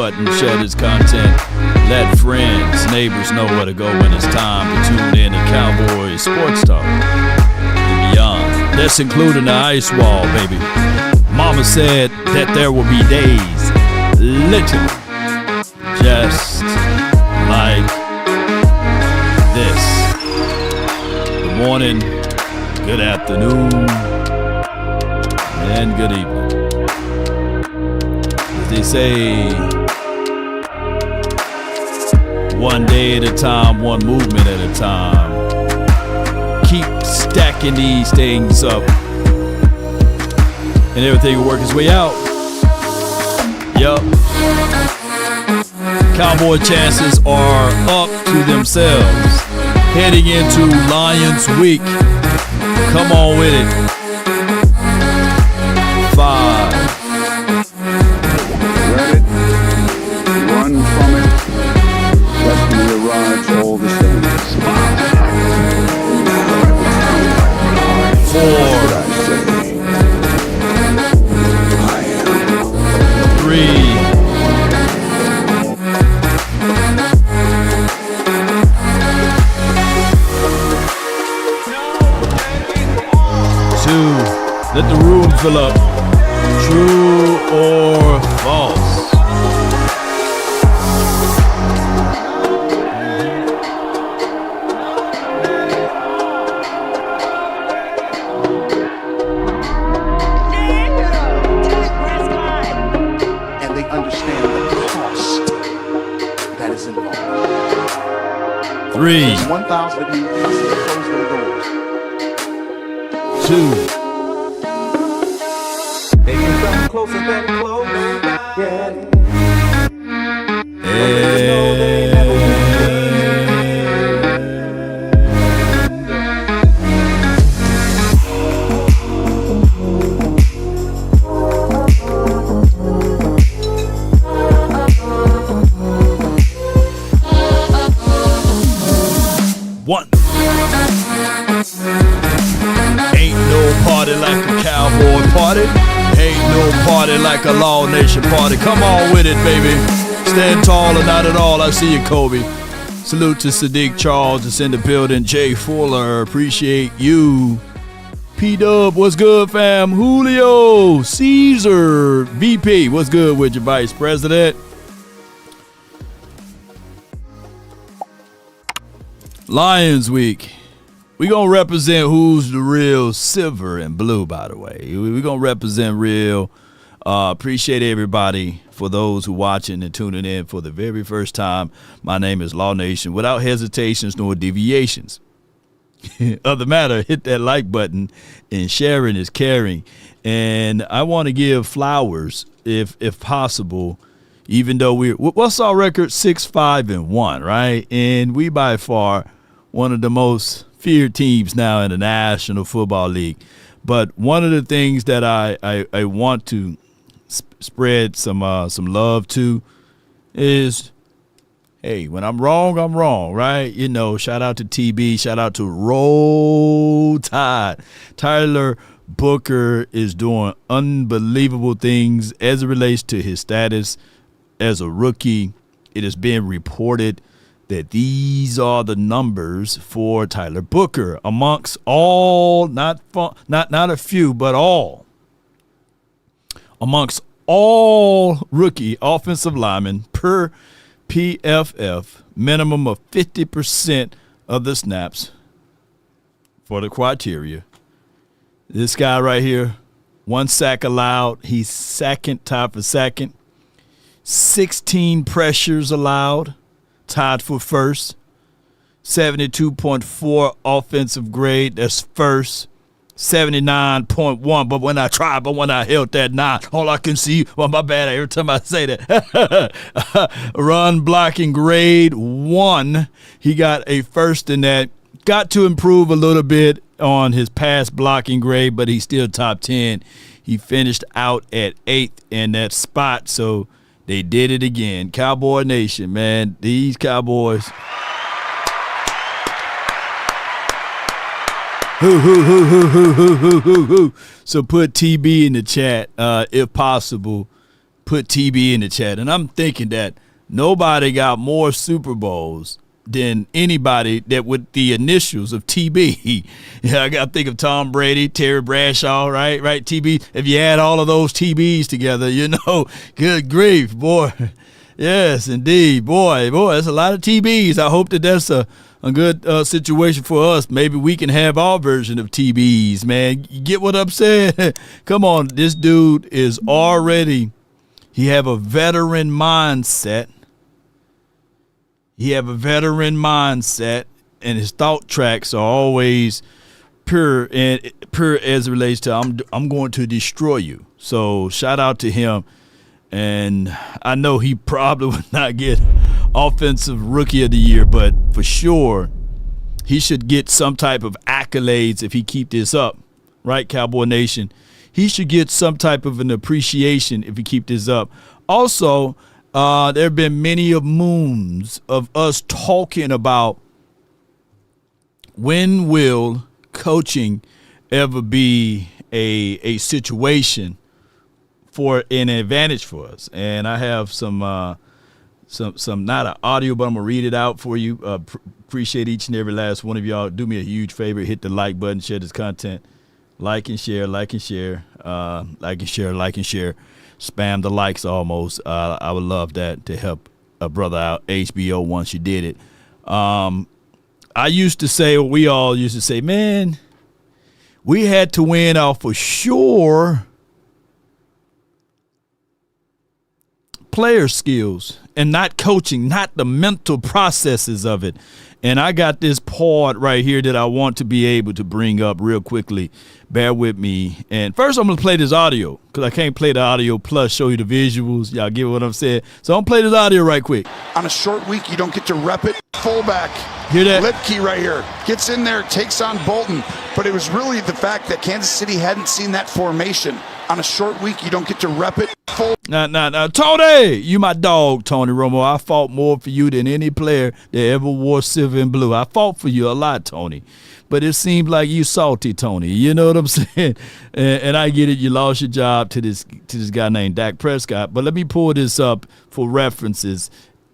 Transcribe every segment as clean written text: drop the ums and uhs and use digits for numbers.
button, share this content. Let friends, neighbors know where to go when it's time to tune in to Cowboys Sports Talk and beyond. That's including the ice wall, baby. Mama said that there will be days, literally, just like this. Good morning, good afternoon, and good evening. As they say, one day at a time, one movement at a time. Keep stacking these things up, and everything will work its way out. Yup. Cowboy chances are up to themselves. Heading into Lions Week. Come on with it. 5. Read it. Run from it. Destiny arrives all the same. 4. 3. 2. Let the room fill up. True or false? And they understand the cost that is involved. 3. There's 1,000 of you close their doors. 2. They can come closer than close. Yeah. One. Ain't no party like a cowboy party. Ain't no party like a Law Nation party. Come on with it, baby. Stand tall or not at all. I see you, Kobe. Salute to Sadiq Charles that's in the building. Jay Fuller, appreciate you. P-Dub, what's good, fam? Julio, Caesar, VP, what's good with your Vice President? Lions Week. We gonna represent who's the real silver and blue, by the way. We gonna represent real. Appreciate everybody for those who watching and tuning in for the very first time. My name is Law Nation. Without hesitations nor deviations. Other matter, hit that like button, and sharing is caring. And I want to give flowers, if possible, even though what's our record? 6-5-1, right? And we by far one of the most feared teams now in the National Football League. But one of the things that I want to spread some love to is, hey, when I'm wrong, right? You know, shout out to TB, shout out to Roll Tide. Tyler Booker is doing unbelievable things as it relates to his status as a rookie. It has been reported that these are the numbers for Tyler Booker amongst all, not a few, but all, amongst all rookie offensive linemen per PFF, minimum of 50% of the snaps for the criteria. This guy right here, 1 sack allowed. He's tied for second. 16 pressures allowed. Tied for first. 72.4 offensive grade. That's first. 79.1. But when I held that 9, all I can see, well, my bad, every time I say that. Run blocking grade 1. He got a first in that. Got to improve a little bit on his pass blocking grade, but he's still top 10. He finished out at 8th in that spot, so they did it again. Cowboy Nation, man. These Cowboys. So put TB in the chat, if possible. put TB in the chat, and I'm thinking that nobody got more Super Bowls than anybody that with the initials of TB. Yeah, I got to think of Tom Brady, Terry Bradshaw, right, TB. If you add all of those TBs together, good grief, boy. Yes, indeed, boy, that's a lot of TBs. I hope that that's a good situation for us. Maybe we can have our version of TBs, man. You get what I'm saying? Come on, this dude is already, he have a veteran mindset. And his thought tracks are always pure as it relates to I'm going to destroy you. So shout out to him. And I know he probably would not get offensive rookie of the year, but for sure he should get some type of accolades if he keep this up, right, Cowboy Nation? He should get some type of an appreciation if he keep this up. Also, there have been many of moons of us talking about when will coaching ever be a situation for an advantage for us. And I have some not an audio, but I'm gonna read it out for you. Appreciate each and every last one of y'all. Do me a huge favor, hit the like button, share this content, like and share. Spam the likes almost. I would love that to help a brother out. HBO once you did it. I used to say, or we all used to say, man, we had to win off for sure player skills and not coaching, not the mental processes of it. And I got this part right here that I want to be able to bring up real quickly. Bear with me. And first I'm going to play this audio because I can't play the audio plus show you the visuals. Y'all get what I'm saying? So I'm going to play this audio right quick. On a short week, you don't get to rep it. Fullback. Hear that? Lipke right here. Gets in there, takes on Bolton. But it was really the fact that Kansas City hadn't seen that formation. On a short week, you don't get to rep it. Now, Tony, you my dog, Tony Romo. I fought more for you than any player that ever wore silver and blue. I fought for you a lot, Tony. But it seemed like you salty, Tony. You know what I'm saying? And I get it. You lost your job to this guy named Dak Prescott. But let me pull this up for references.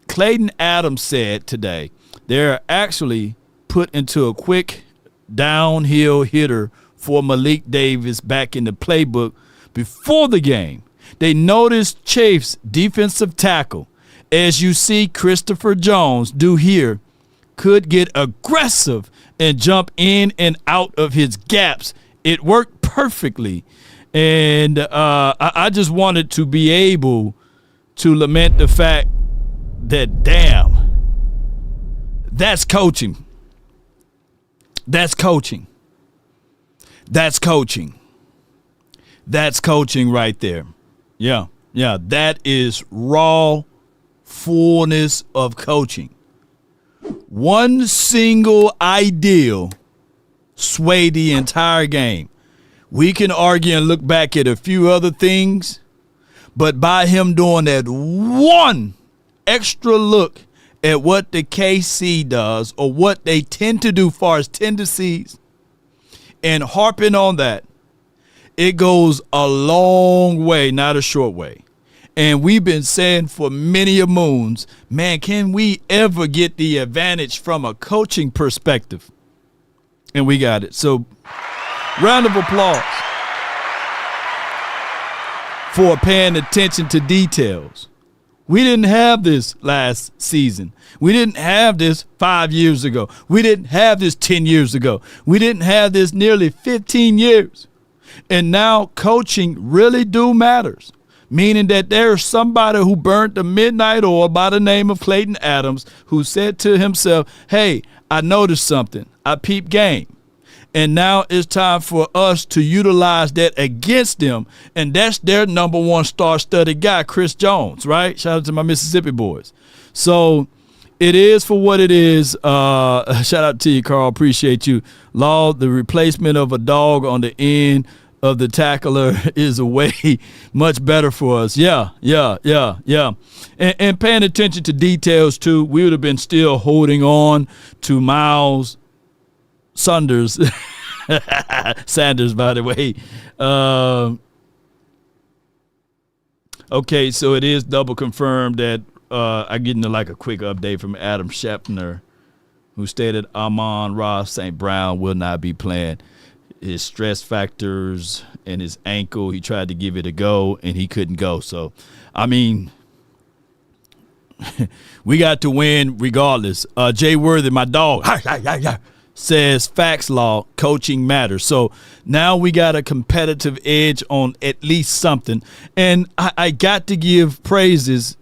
Clayton Adams said today they're actually put into a quick downhill hitter for Malik Davis back in the playbook before the game. They noticed Chafe's defensive tackle, as you see Christopher Jones do here, could get aggressive and jump in and out of his gaps. It worked perfectly. And I just wanted to be able to lament the fact that, damn, that's coaching. That's coaching. That's coaching. That's coaching right there. Yeah, that is raw fullness of coaching. One single ideal swayed the entire game. We can argue and look back at a few other things, but by him doing that one extra look at what the KC does or what they tend to do far as tendencies and harping on that, it goes a long way, not a short way. And we've been saying for many a moons, man, can we ever get the advantage from a coaching perspective? And we got it. So, round of applause for paying attention to details. We didn't have this last season. We didn't have this 5 years ago. We didn't have this 10 years ago. We didn't have this nearly 15 years. And now coaching really do matters, meaning that there's somebody who burnt the midnight oil by the name of Clayton Adams who said to himself, hey, I noticed something. I peeped game. And now it's time for us to utilize that against them. And that's their number one star-studded guy, Chris Jones, right? Shout out to my Mississippi boys. So it is for what it is. Shout out to you, Carl. Appreciate you. Law, the replacement of a dog on the end of the tackler is a way much better for us. Yeah. And paying attention to details, too. We would have been still holding on to Miles Sanders, by the way. Okay, so it is double confirmed that I'm getting like a quick update from Adam Schefter, who stated Amon-Ra St. Brown will not be playing. His stress factors and his ankle, he tried to give it a go, and he couldn't go. So, I mean, we got to win regardless. Jay Worthy, my dog, says facts law, coaching matters. So now we got a competitive edge on at least something. And I got to give praises.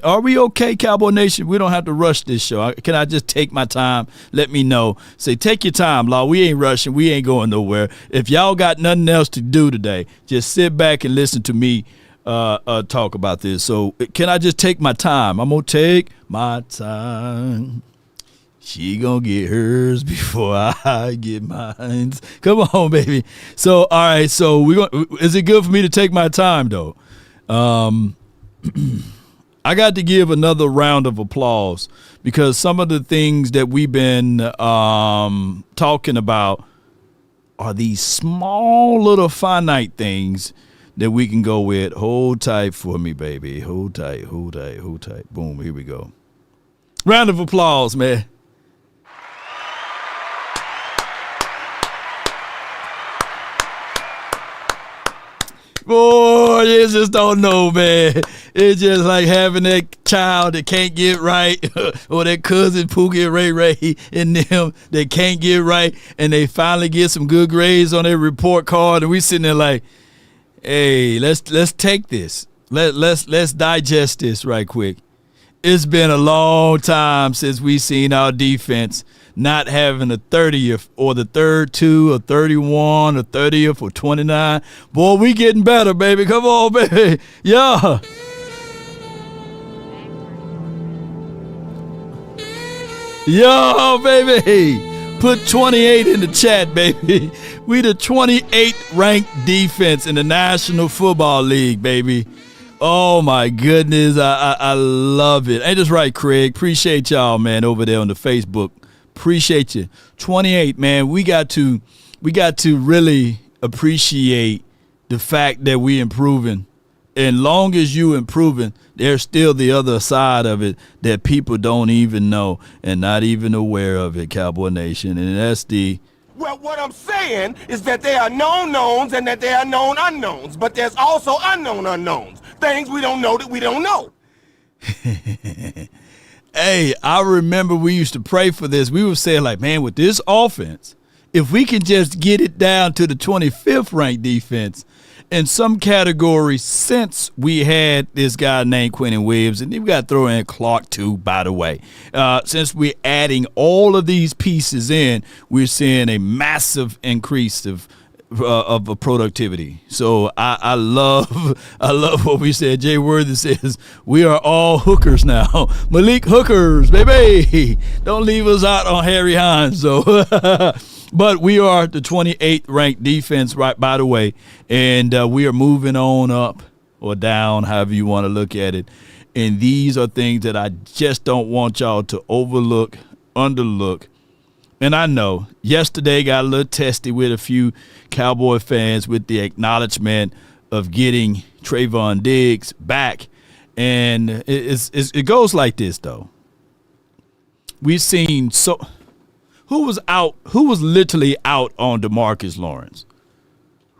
Are we okay, Cowboy Nation? We don't have to rush this show. Can I just take my time? Let me know. Say, take your time, Law. We ain't rushing. We ain't going nowhere. If y'all got nothing else to do today, just sit back and listen to me talk about this. So can I just take my time? I'm going to take my time. She going to get hers before I get mine. Come on, baby. So, all right. So is it good for me to take my time, though? I got to give another round of applause because some of the things that we've been talking about are these small little finite things that we can go with. Hold tight for me, baby. Hold tight, hold tight, hold tight. Boom, here we go. Round of applause, man. Boy, you just don't know, man. It's just like having that child that can't get right, or that cousin Pookie Ray and them that can't get right, and they finally get some good grades on their report card, and we sitting there like, hey, let's take this. Let's digest this right quick. It's been a long time since we seen our defense not having a 30th or the third two or 31 or 30th or 29. Boy, we getting better, baby. Come on, baby. Yeah. Yo, baby. Put 28 in the chat, baby. We the 28th ranked defense in the National Football League, baby. Oh, my goodness. I love it. Ain't this right, Craig? Appreciate y'all, man, over there on the Facebook. Appreciate you. 28, man. We got to really appreciate the fact that we improving. And long as you improving, there's still the other side of it that people don't even know and not even aware of it, Cowboy Nation. And that's the... Well, what I'm saying is that there are known knowns and that there are known unknowns. But there's also unknown unknowns. Things we don't know that we don't know. Hey, I remember we used to pray for this. We were saying, like, man, with this offense, if we can just get it down to the 25th ranked defense in some categories since we had this guy named Quinnen Williams, and you've got to throw in Clark too, by the way. Since we're adding all of these pieces in, we're seeing a massive increase of productivity. So I love what we said. Jay Worthy says we are all hookers now. Malik Hookers, baby. Don't leave us out on Harry Hines. So, but we are the 28th ranked defense, right? By the way, and we are moving on up or down, however you want to look at it. And these are things that I just don't want y'all to overlook, underlook. And I know yesterday got a little testy with a few Cowboy fans with the acknowledgement of getting Trayvon Diggs back. And it goes like this, though. We've seen who was literally out on DeMarcus Lawrence?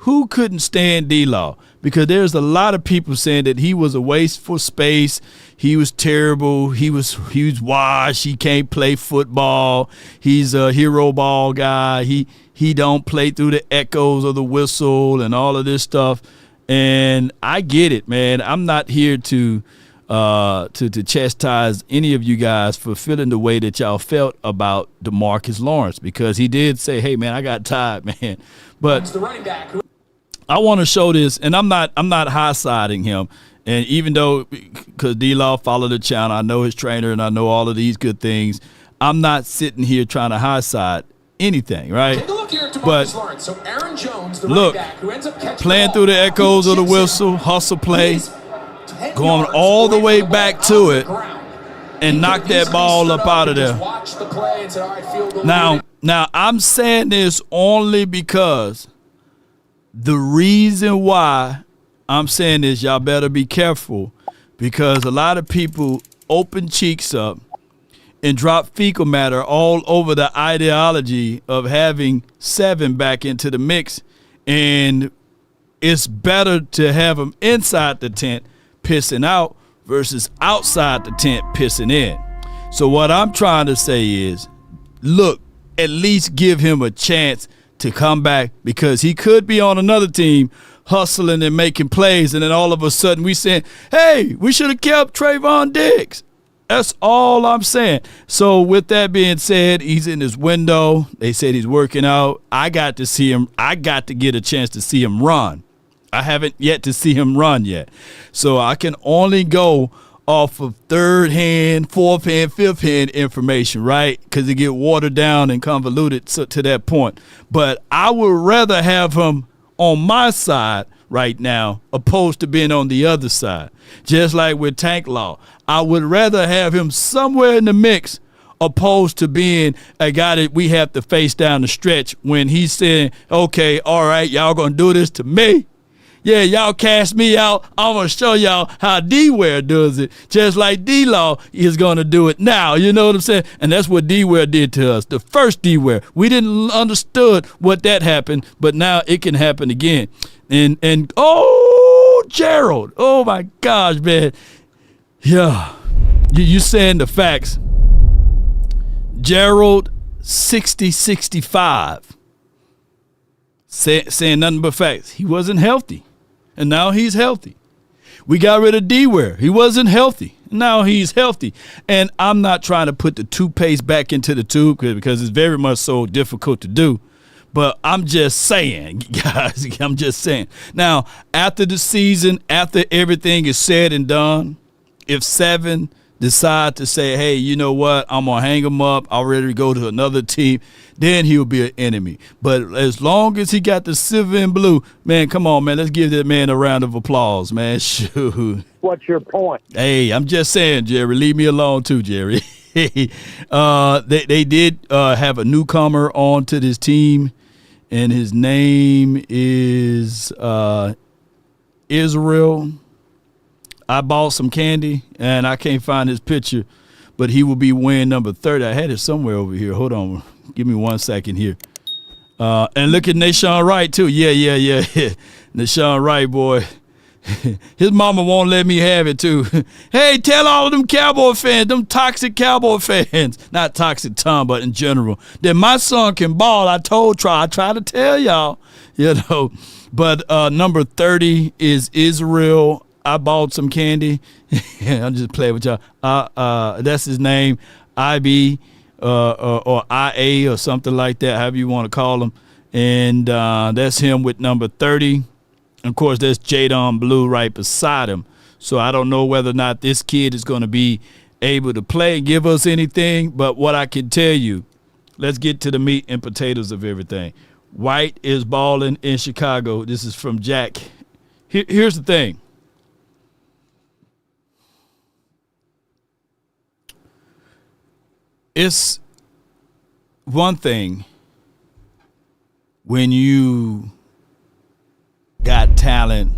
Who couldn't stand D-Law? Because there's a lot of people saying that he was a waste for space. He was terrible. He was washed. He can't play football. He's a hero ball guy. He don't play through the echoes of the whistle and all of this stuff. And I get it, man. I'm not here to chastise any of you guys for feeling the way that y'all felt about DeMarcus Lawrence, because he did say, "Hey, man, I got tired, man." But the running back. I want to show this, and I'm not high-siding him. And even though, because D-Law followed the channel, I know his trainer and I know all of these good things, I'm not sitting here trying to high-side anything, right? Take a look here at But Lawrence. So Aaron Jones, the look, running back, who ends up catching playing the through the ball, echoes of the chips whistle, in. hustle play, He's 10 going yards all the away way from back ball to on the it, ground. and knock that ball up out of there. Just watched the play and said, "All right, field goal." Now I'm saying this only because the reason why I'm saying is y'all better be careful because a lot of people open cheeks up and drop fecal matter all over the ideology of having 7 back into the mix. And it's better to have them inside the tent pissing out versus outside the tent pissing in. So what I'm trying to say is, look, at least give him a chance to come back because he could be on another team hustling and making plays, and then all of a sudden we saying, hey, we should have kept Trayvon Diggs. That's all I'm saying. So with that being said, he's in his window. They said he's working out. I got to see him. I got to get a chance to see him run. I haven't yet to see him run yet. So I can only go off of third hand, fourth hand, fifth hand information, right? Because it get watered down and convoluted to that point. But I would rather have him on my side right now opposed to being on the other side. Just like with Tank Law, I would rather have him somewhere in the mix opposed to being a guy that we have to face down the stretch when he's saying, okay, all right, y'all gonna do this to me? Yeah, y'all cast me out. I'm going to show y'all how D-Ware does it, just like D-Law is going to do it now. You know what I'm saying? And that's what D-Ware did to us, the first D-Ware. We didn't understood what that happened, but now it can happen again. And oh, Gerald. Oh, my gosh, man. Yeah. You saying the facts. Gerald, 60-65. Saying nothing but facts. He wasn't healthy. And now he's healthy. We got rid of D-Ware. He wasn't healthy. Now he's healthy. And I'm not trying to put the toothpaste back into the tube because it's very much so difficult to do. But I'm just saying, guys, I'm just saying. Now, after the season, after everything is said and done, if 7 decide to say, hey, you know what, I'm going to hang him up, I'm ready to go to another team, then he'll be an enemy. But as long as he got the silver and blue, man, come on, man, let's give that man a round of applause, man. Shoot. What's your point? Hey, I'm just saying, Jerry, leave me alone too, Jerry. They did have a newcomer on to this team, and his name is Israel. I bought some candy, and I can't find his picture, but he will be wearing number 30. I had it somewhere over here. Hold on. Give me 1 second here. And look at Nashawn Wright, too. Yeah. Nashawn Wright, boy. His mama won't let me have it, too. Hey, tell all of them Cowboy fans, them toxic Cowboy fans, not toxic Tom, but in general, that my son can ball. I try to tell y'all, you know. But number 30 is Israel. I bought some candy. I'm just playing with y'all. That's his name, IB or IA or something like that, however you want to call him. And that's him with number 30. Of course, there's Jadon Blue right beside him. So I don't know whether or not this kid is going to be able to play and give us anything. But what I can tell you, let's get to the meat and potatoes of everything. White is balling in Chicago. This is from Jack. Here's the thing. It's one thing when you got talent,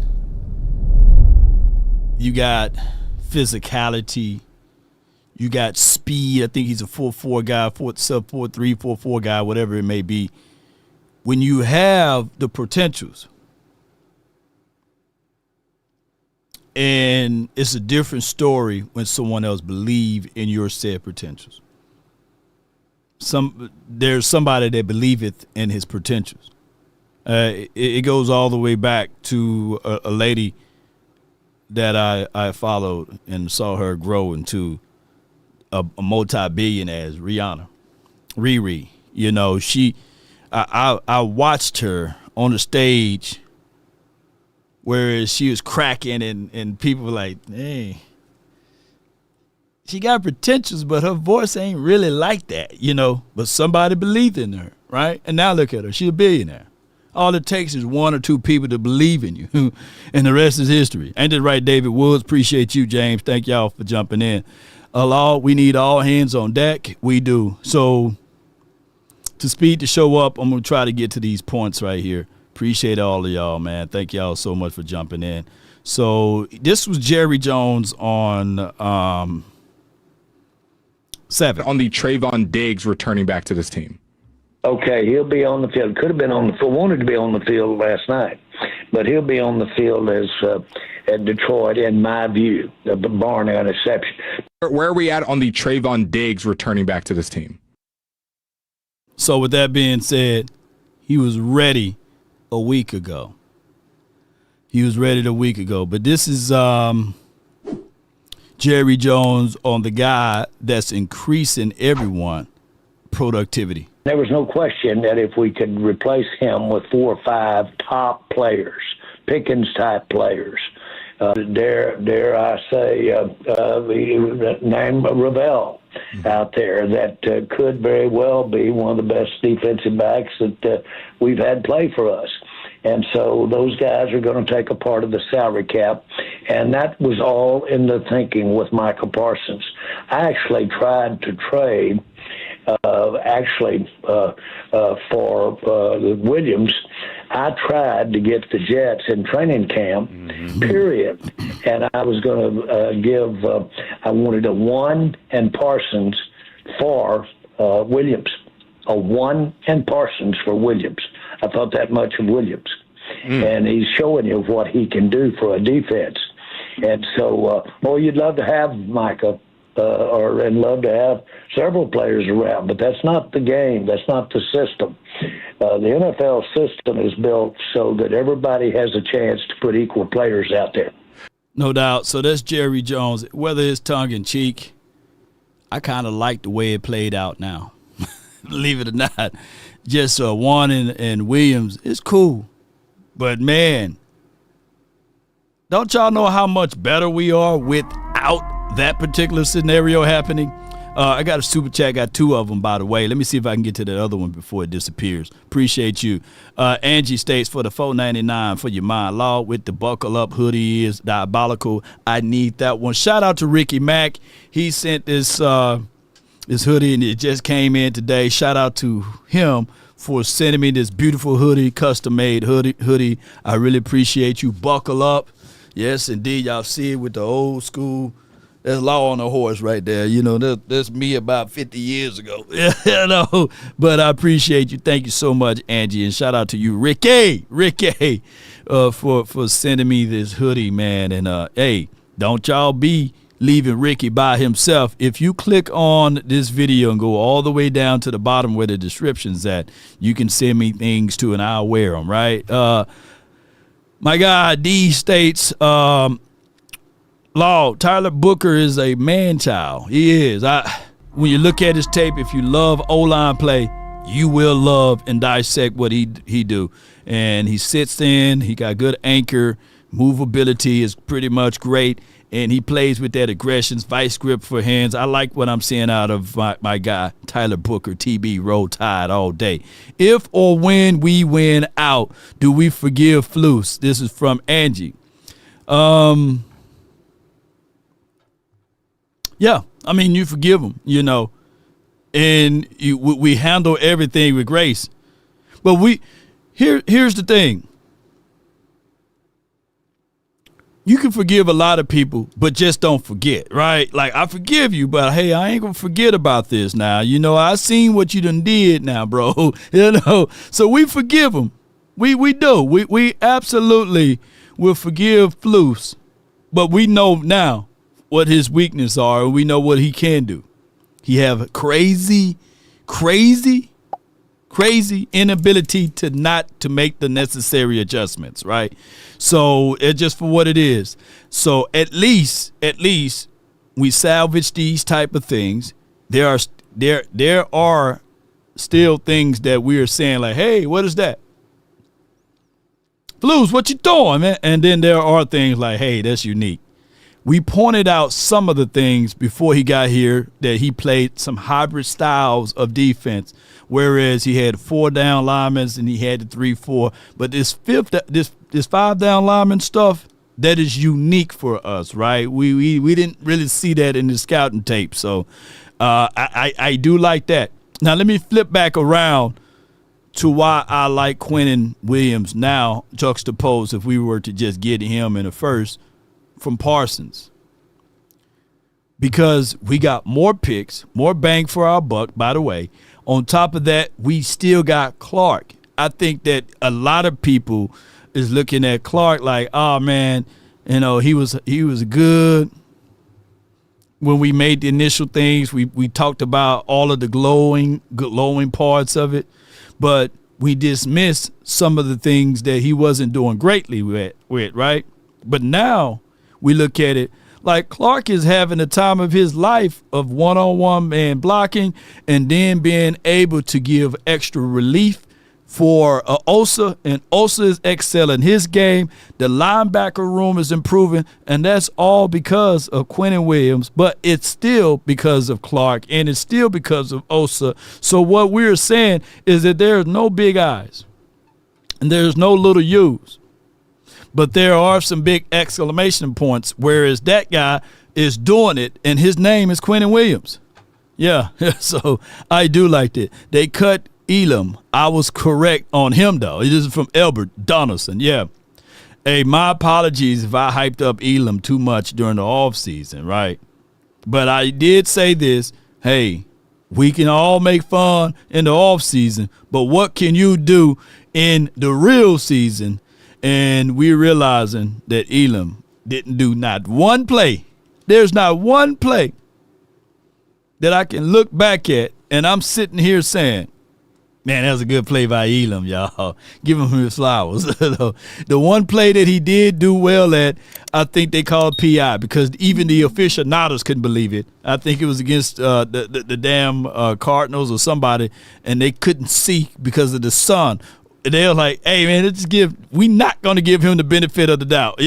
you got physicality, you got speed. I think he's a 4.4 guy, sub 4.3, 4.4 guy, whatever it may be. When you have the potentials, and it's a different story when someone else believes in your said potentials. There's somebody that believeth in his potentials. It goes all the way back to a lady that I followed and saw her grow into a multi-billionaire, Rihanna, Riri. You know, I watched her on the stage where she was cracking and people were like, hey, she got potentials, but her voice ain't really like that, you know. But somebody believed in her, right? And now look at her. She's a billionaire. All it takes is 1 or 2 people to believe in you, and the rest is history. Ain't that right, David Woods? Appreciate you, James. Thank y'all for jumping in. We need all hands on deck. We do. So to speed the show up, I'm going to try to get to these points right here. Appreciate all of y'all, man. Thank y'all so much for jumping in. So this was Jerry Jones on 7. On the Trayvon Diggs returning back to this team. Okay, he'll be on the field. Could have been on the field. Wanted to be on the field last night, but he'll be on the field as at Detroit, in my view, barring an exception. Where are we at on the Trayvon Diggs returning back to this team? So with that being said, he was ready a week ago. But this is Jerry Jones on the guy that's increasing everyone productivity. There was no question that if we could replace him with 4 or 5 top players, Pickens-type players, dare I say, name Ravel out there that could very well be one of the best defensive backs that we've had play for us. And so those guys are going to take a part of the salary cap. And that was all in the thinking with Michael Parsons. I actually tried to trade for Williams. I tried to get the Jets in training camp, period. And I was going to I wanted a 1 and Parsons for Williams. A 1 and Parsons for Williams. I thought that much of Williams. And he's showing you what he can do for a defense. And so, you'd love to have Micah and love to have several players around, but that's not the game. That's not the system. The NFL system is built so that everybody has a chance to put equal players out there. No doubt. So that's Jerry Jones. Whether it's tongue-in-cheek, I kind of like the way it played out now. Believe it or not. Just Warren and Williams is cool. But, man, don't y'all know how much better we are without that particular scenario happening? I got a super chat, got 2 of them, by the way. Let me see if I can get to that other one before it disappears. Appreciate you. Angie states, for the $4.99 for your mind, law with the buckle up hoodie is diabolical. I need that one. Shout out to Ricky Mack. He sent this hoodie, and it just came in today. Shout out to him for sending me this beautiful hoodie, custom-made hoodie. I really appreciate you. Buckle up. Yes, indeed. Y'all see it with the old school. There's law on the horse right there. You know, that's me about 50 years ago. You know, but I appreciate you. Thank you so much, Angie. And shout out to you, Ricky, for sending me this hoodie, man. And, hey, don't y'all be leaving Ricky by himself. If you click on this video and go all the way down to the bottom where the description's at, you can send me things too, and I'll wear them, right? My guy D states, Law, Tyler Booker is a man-child. He is. When you look at his tape, if you love O-line play, you will love and dissect what he do. And he sits in. He got good anchor. Movability is pretty much great. And he plays with that aggression, vice grip for hands. I like what I'm seeing out of my guy, Tyler Booker, TB, Roll Tide all day. If or when we win out, do we forgive Flus? This is from Angie. Yeah, I mean, you forgive him, you know, and we handle everything with grace. But here's the thing. You can forgive a lot of people, but just don't forget, right? Like, I forgive you, but, hey, I ain't going to forget about this now. You know, I seen what you done did now, bro. You know, so we forgive them. We do. We absolutely will forgive Flus, but we know now what his weaknesses are, and we know what he can do. He have crazy inability to make the necessary adjustments, right? So it's just for what it is. So at least we salvage these type of things. There are still things that we are saying like, hey, what is that? Blues, what you doing, man? And then there are things like, hey, that's unique. We pointed out some of the things before he got here that he played some hybrid styles of defense, whereas he had 4 down linemen and he had the 3-4. But this 5 down lineman stuff, that is unique for us, right? We didn't really see that in the scouting tape, so I do like that. Now let me flip back around to why I like Quinnen Williams now, juxtaposed if we were to just get him in the first from Parsons. Because we got more picks, more bang for our buck, by the way. On top of that, we still got Clark. I think that a lot of people is looking at Clark like, oh, man, he was good. When we made the initial things, we talked about all of the glowing parts of it, but we dismissed some of the things that he wasn't doing greatly with, right? But now we look at it like Clark is having the time of his life of one-on-one man blocking and then being able to give extra relief for Osa, and Osa is excelling his game. The linebacker room is improving, and that's all because of Quinnen Williams, but it's still because of Clark, and it's still because of Osa. So what we're saying is that there's no big eyes, and there's no little U's, but there are some big exclamation points, whereas that guy is doing it, and his name is Quinnen Williams. Yeah, so I do like that. They cut Elam. I was correct on him, though. This is from Elbert Donaldson. Yeah. Hey, my apologies if I hyped up Elam too much during the offseason, right? But I did say this. Hey, we can all make fun in the offseason, but what can you do in the real season? And we're realizing that Elam didn't do not one play. There's not one play that I can look back at, and I'm sitting here saying, man, that was a good play by Elam, y'all. Give him his flowers. The one play that he did do well at, I think they called PI because even the aficionados couldn't believe it. I think it was against the damn Cardinals or somebody, and they couldn't see because of the sun. They were like, hey, man, we're not going to give him the benefit of the doubt,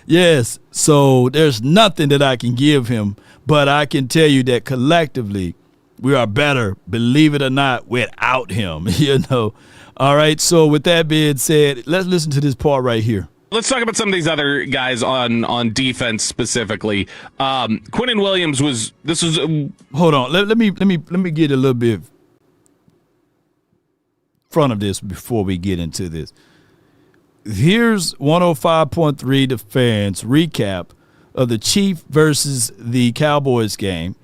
Yes, so there's nothing that I can give him, but I can tell you that collectively, we are better, believe it or not, without him, All right, so with that being said, let's listen to this part right here. Let's talk about some of these other guys on defense specifically. Quinnen Williams was. Hold on, let me get a little bit front of this before we get into this. Here's 105.3 The Fans recap of the Chiefs versus the Cowboys game.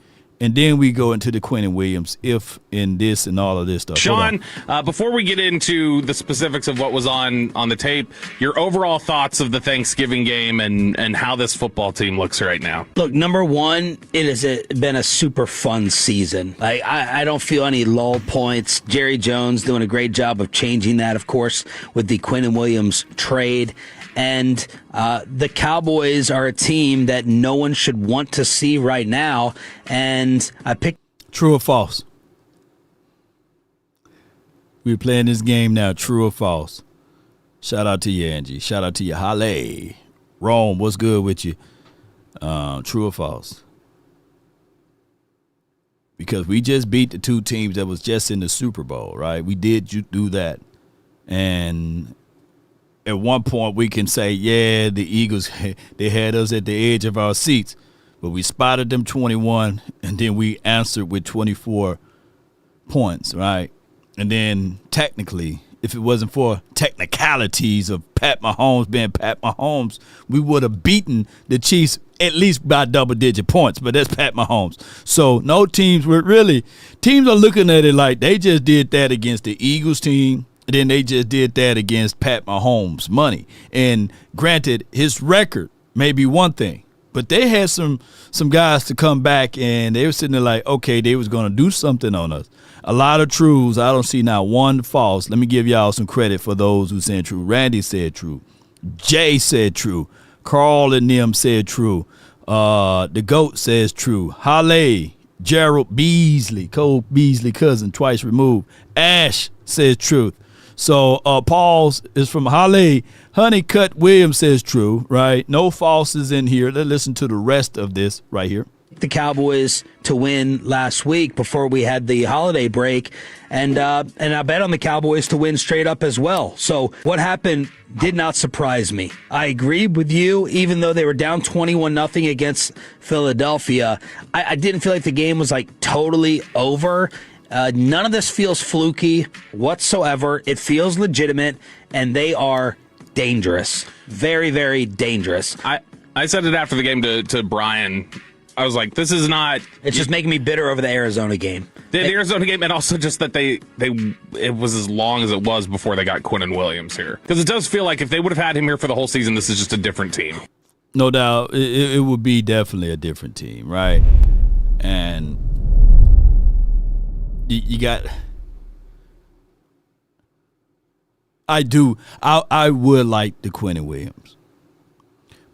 And then we go into the Quinnen Williams, if in this and all of this stuff. Sean, before we get into the specifics of what was on the tape, your overall thoughts of the Thanksgiving game and how this football team looks right now. Look, number one, it has been a super fun season. I don't feel any lull points. Jerry Jones doing a great job of changing that, of course, with the Quinnen Williams trade. And the Cowboys are a team that no one should want to see right now. And I picked. True or false? We're playing this game now. True or false? Shout out to you, Angie. Shout out to you, Halle. Rome, what's good with you? True or false? Because we just beat the two teams that was just in the Super Bowl, right? We did do that. And at one point, we can say, yeah, the Eagles, they had us at the edge of our seats. But we spotted them 21, and then we answered with 24 points, right? And then technically, if it wasn't for technicalities of Pat Mahomes being Pat Mahomes, we would have beaten the Chiefs at least by double-digit points. But that's Pat Mahomes. So no teams are looking at it like they just did that against the Eagles team. And then they just did that against Pat Mahomes' money. And granted, his record may be one thing, but they had some guys to come back, and they were sitting there like, okay, they was going to do something on us. A lot of truths. I don't see not one false. Let me give y'all some credit for those who said true. Randy said true. Jay said true. Carl and them said true. The GOAT says true. Halle, Gerald Beasley, Cole Beasley cousin, twice removed. Ash says truth. So Paul's is from Halle. Honeycutt Williams says true, right? No falses in here. Let's listen to the rest of this right here. The Cowboys to win last week before we had the holiday break, and I bet on the Cowboys to win straight up as well. So what happened did not surprise me. I agree with you, even though they were down 21-0 against Philadelphia. I didn't feel like the game was like totally over. None of this feels fluky whatsoever. It feels legitimate, and they are dangerous. Very, very dangerous. I said it after the game to Brian. I was like, this is not... It's just making me bitter over the Arizona game. The Arizona game, and also just that it was as long as it was before they got Quinnen Williams here. Because it does feel like if they would have had him here for the whole season, this is just a different team. No doubt. It would be definitely a different team, right? And you got... I would like the Quinnen Williams.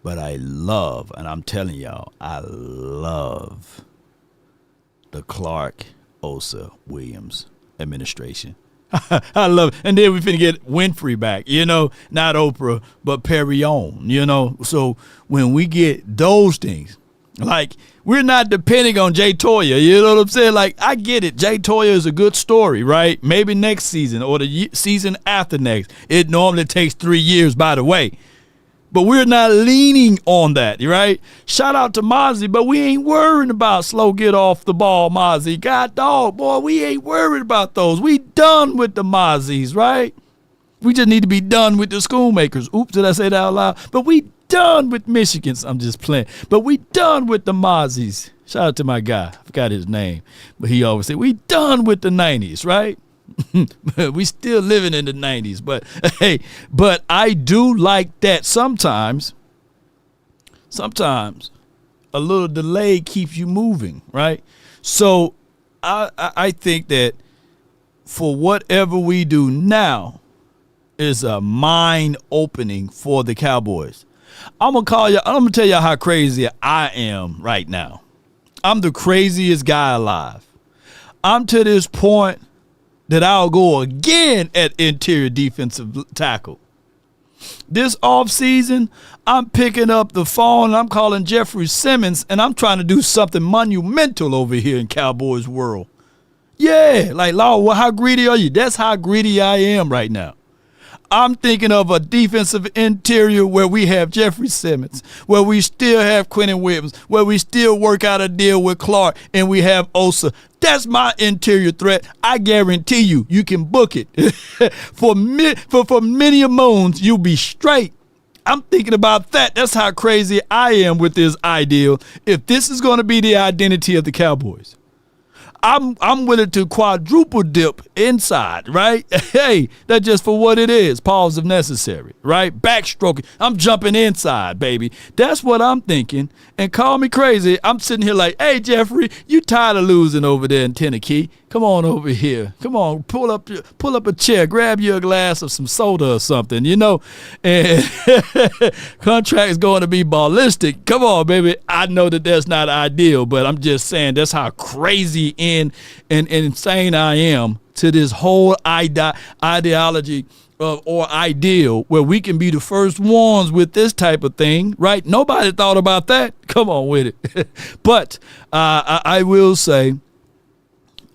But I love, and I'm telling y'all, I love the Clark, Osa, Williams administration. I love it. And then we finna get Winfrey back, not Oprah, but Perrion, So when we get those things, like, we're not depending on Jay Toya, you know what I'm saying? Like, I get it. Jay Toya is a good story, right? Maybe next season or the season after next. It normally takes 3 years, by the way. But we're not leaning on that, right? Shout out to Mozzie, but we ain't worrying about slow get off the ball, Mozzie. God dog, boy, we ain't worried about those. We done with the Mozzies, right? We just need to be done with the Schoolmakers. Oops, did I say that out loud? But we done with Michigans. I'm just playing. But we done with the Mozzies. Shout out to my guy. I forgot his name. But he always said, we done with the 90s, right? We still living in the 90s, but hey, but I do like that sometimes a little delay keeps you moving, right? So I think that for whatever we do now is a mind opening for the Cowboys. I'm gonna tell y'all how crazy I am right now. I'm the craziest guy alive. I'm to this point that I'll go again at interior defensive tackle. This offseason, I'm picking up the phone, and I'm calling Jeffrey Simmons, and I'm trying to do something monumental over here in Cowboys world. Yeah, like, Lord, well, how greedy are you? That's how greedy I am right now. I'm thinking of a defensive interior where we have Jeffrey Simmons, where we still have Quinnen Williams, where we still work out a deal with Clark, and we have Osa. That's my interior threat. I guarantee you can book it. For many a moons, you'll be straight. I'm thinking about that. That's how crazy I am with this ideal. If this is going to be the identity of the Cowboys, I'm willing to quadruple dip inside, right? Hey, that's just for what it is. Pause if necessary, right? Backstroking. I'm jumping inside, baby. That's what I'm thinking. And call me crazy. I'm sitting here like, hey, Jeffrey, you tired of losing over there in Tennessee? Come on over here. Come on, pull up a chair, grab you a glass of some soda or something, And contract is going to be ballistic. Come on, baby. I know that that's not ideal, but I'm just saying that's how crazy and insane I am to this whole ideology or ideal where we can be the first ones with this type of thing, right? Nobody thought about that. Come on with it. But I will say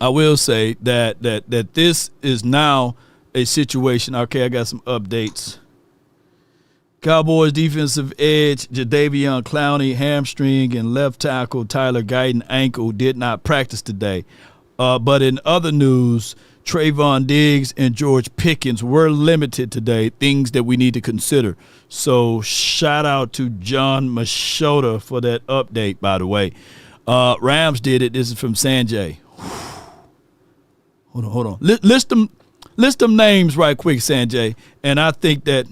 that this is now a situation. Okay, I got some updates. Cowboys defensive edge Jadeveon Clowney hamstring and left tackle Tyler Guyton ankle did not practice today. But in other news, Trayvon Diggs and George Pickens were limited today, things that we need to consider. So shout out to John Machota for that update, by the way. Rams did it. This is from Sanjay. Hold on. List them names right quick, Sanjay. And I think that,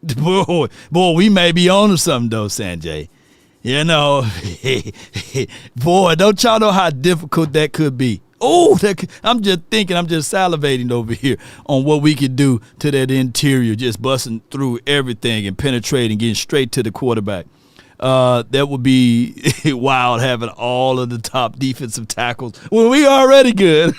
boy, we may be on to something, though, Sanjay. Boy, don't y'all know how difficult that could be. Oh, I'm just salivating over here on what we could do to that interior, just busting through everything and penetrating, getting straight to the quarterback. That would be wild, having all of the top defensive tackles. Well, we already good.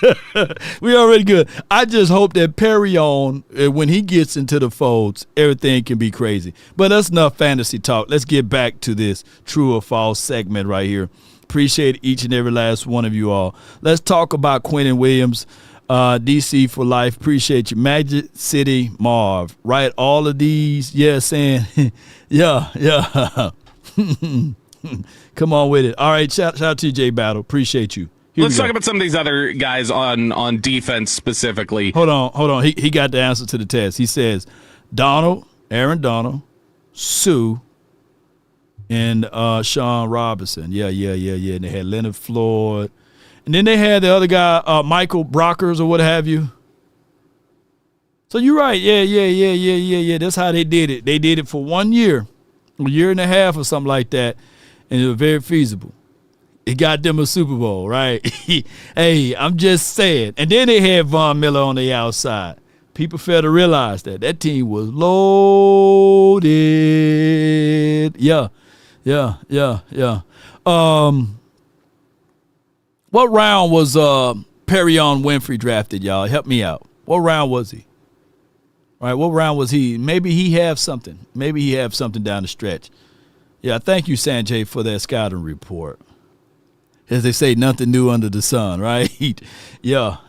We already good. I just hope that Perrion, when he gets into the folds, everything can be crazy. But that's enough fantasy talk. Let's get back to this true or false segment right here. Appreciate each and every last one of you all. Let's talk about Quinnen Williams, DC for life. Appreciate you. Magic City Marv. Right, all of these. Yeah, saying, yeah. Come on with it. All right, shout out to you, J Battle. Appreciate you. Let's talk about some of these other guys on defense specifically. Hold on. He got the answer to the test. He says Aaron Donald, Sue, and Sean Robinson. Yeah. And they had Leonard Floyd. And then they had the other guy, Michael Brockers or what have you. So you're right. Yeah. That's how they did it. They did it for 1 year, a year and a half or something like that, and it was very feasible. It got them a Super Bowl, right? Hey, I'm just saying. And then they had Von Miller on the outside. People fail to realize that team was loaded. Yeah. What round was Perrion Winfrey drafted, y'all? Help me out. What round was he? All right, what round was he? Maybe he have something. Maybe he have something down the stretch. Yeah, thank you, Sanjay, for that scouting report. As they say, nothing new under the sun, right? Yeah.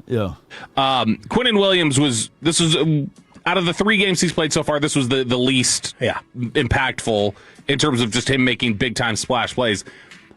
Quinnen Williams was out of the 3 games he's played so far, this was the least impactful in terms of just him making big-time splash plays.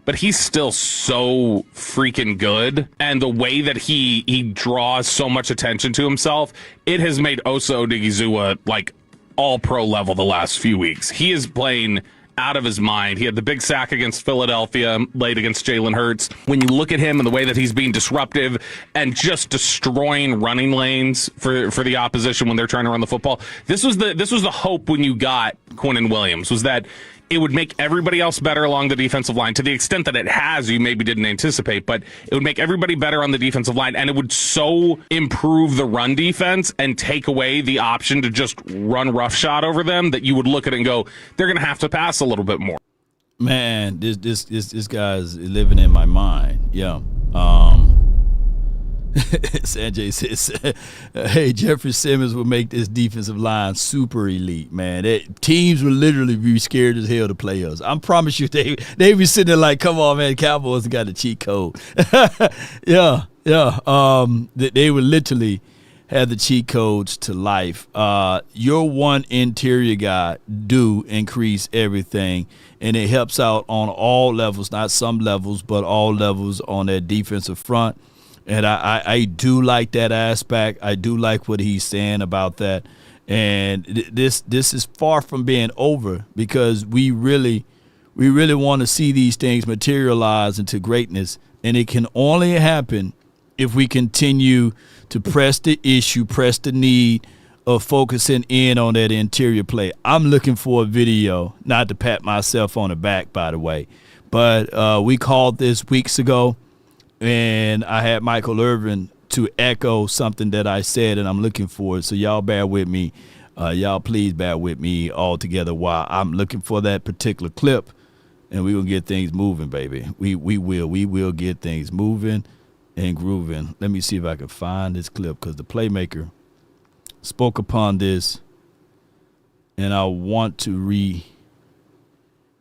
But he's still so freaking good, and the way that he draws so much attention to himself, it has made Osa Odigizua like all-pro level the last few weeks. He is playing out of his mind. He had the big sack against Philadelphia, late against Jalen Hurts. When you look at him and the way that he's being disruptive and just destroying running lanes for the opposition when they're trying to run the football, this was the hope when you got Quinnen Williams, was that it would make everybody else better along the defensive line to the extent that it has. You maybe didn't anticipate, but it would make everybody better on the defensive line, and it would so improve the run defense and take away the option to just run roughshod over them that you would look at it and go, they're going to have to pass a little bit more. Man, this guy's living in my mind. Yeah. Sanjay says, hey, Jeffrey Simmons will make this defensive line super elite, man. Teams will literally be scared as hell to play us. I promise you, they be sitting there like, come on, man, Cowboys got the cheat code. Yeah. They would literally have the cheat codes to life. Your one interior guy do increase everything, and it helps out on all levels, not some levels, but all levels on that defensive front. And I do like that aspect. I do like what he's saying about that. And this is far from being over, because we really want to see these things materialize into greatness. And it can only happen if we continue to press the issue, press the need of focusing in on that interior play. I'm looking for a video, not to pat myself on the back, by the way, but we called this weeks ago. And I had Michael Irvin to echo something that I said, and I'm looking for it. So y'all bear with me. Y'all please bear with me all together while I'm looking for that particular clip, and we're going to get things moving, baby. We will get things moving and grooving. Let me see if I can find this clip, because the playmaker spoke upon this, and I want to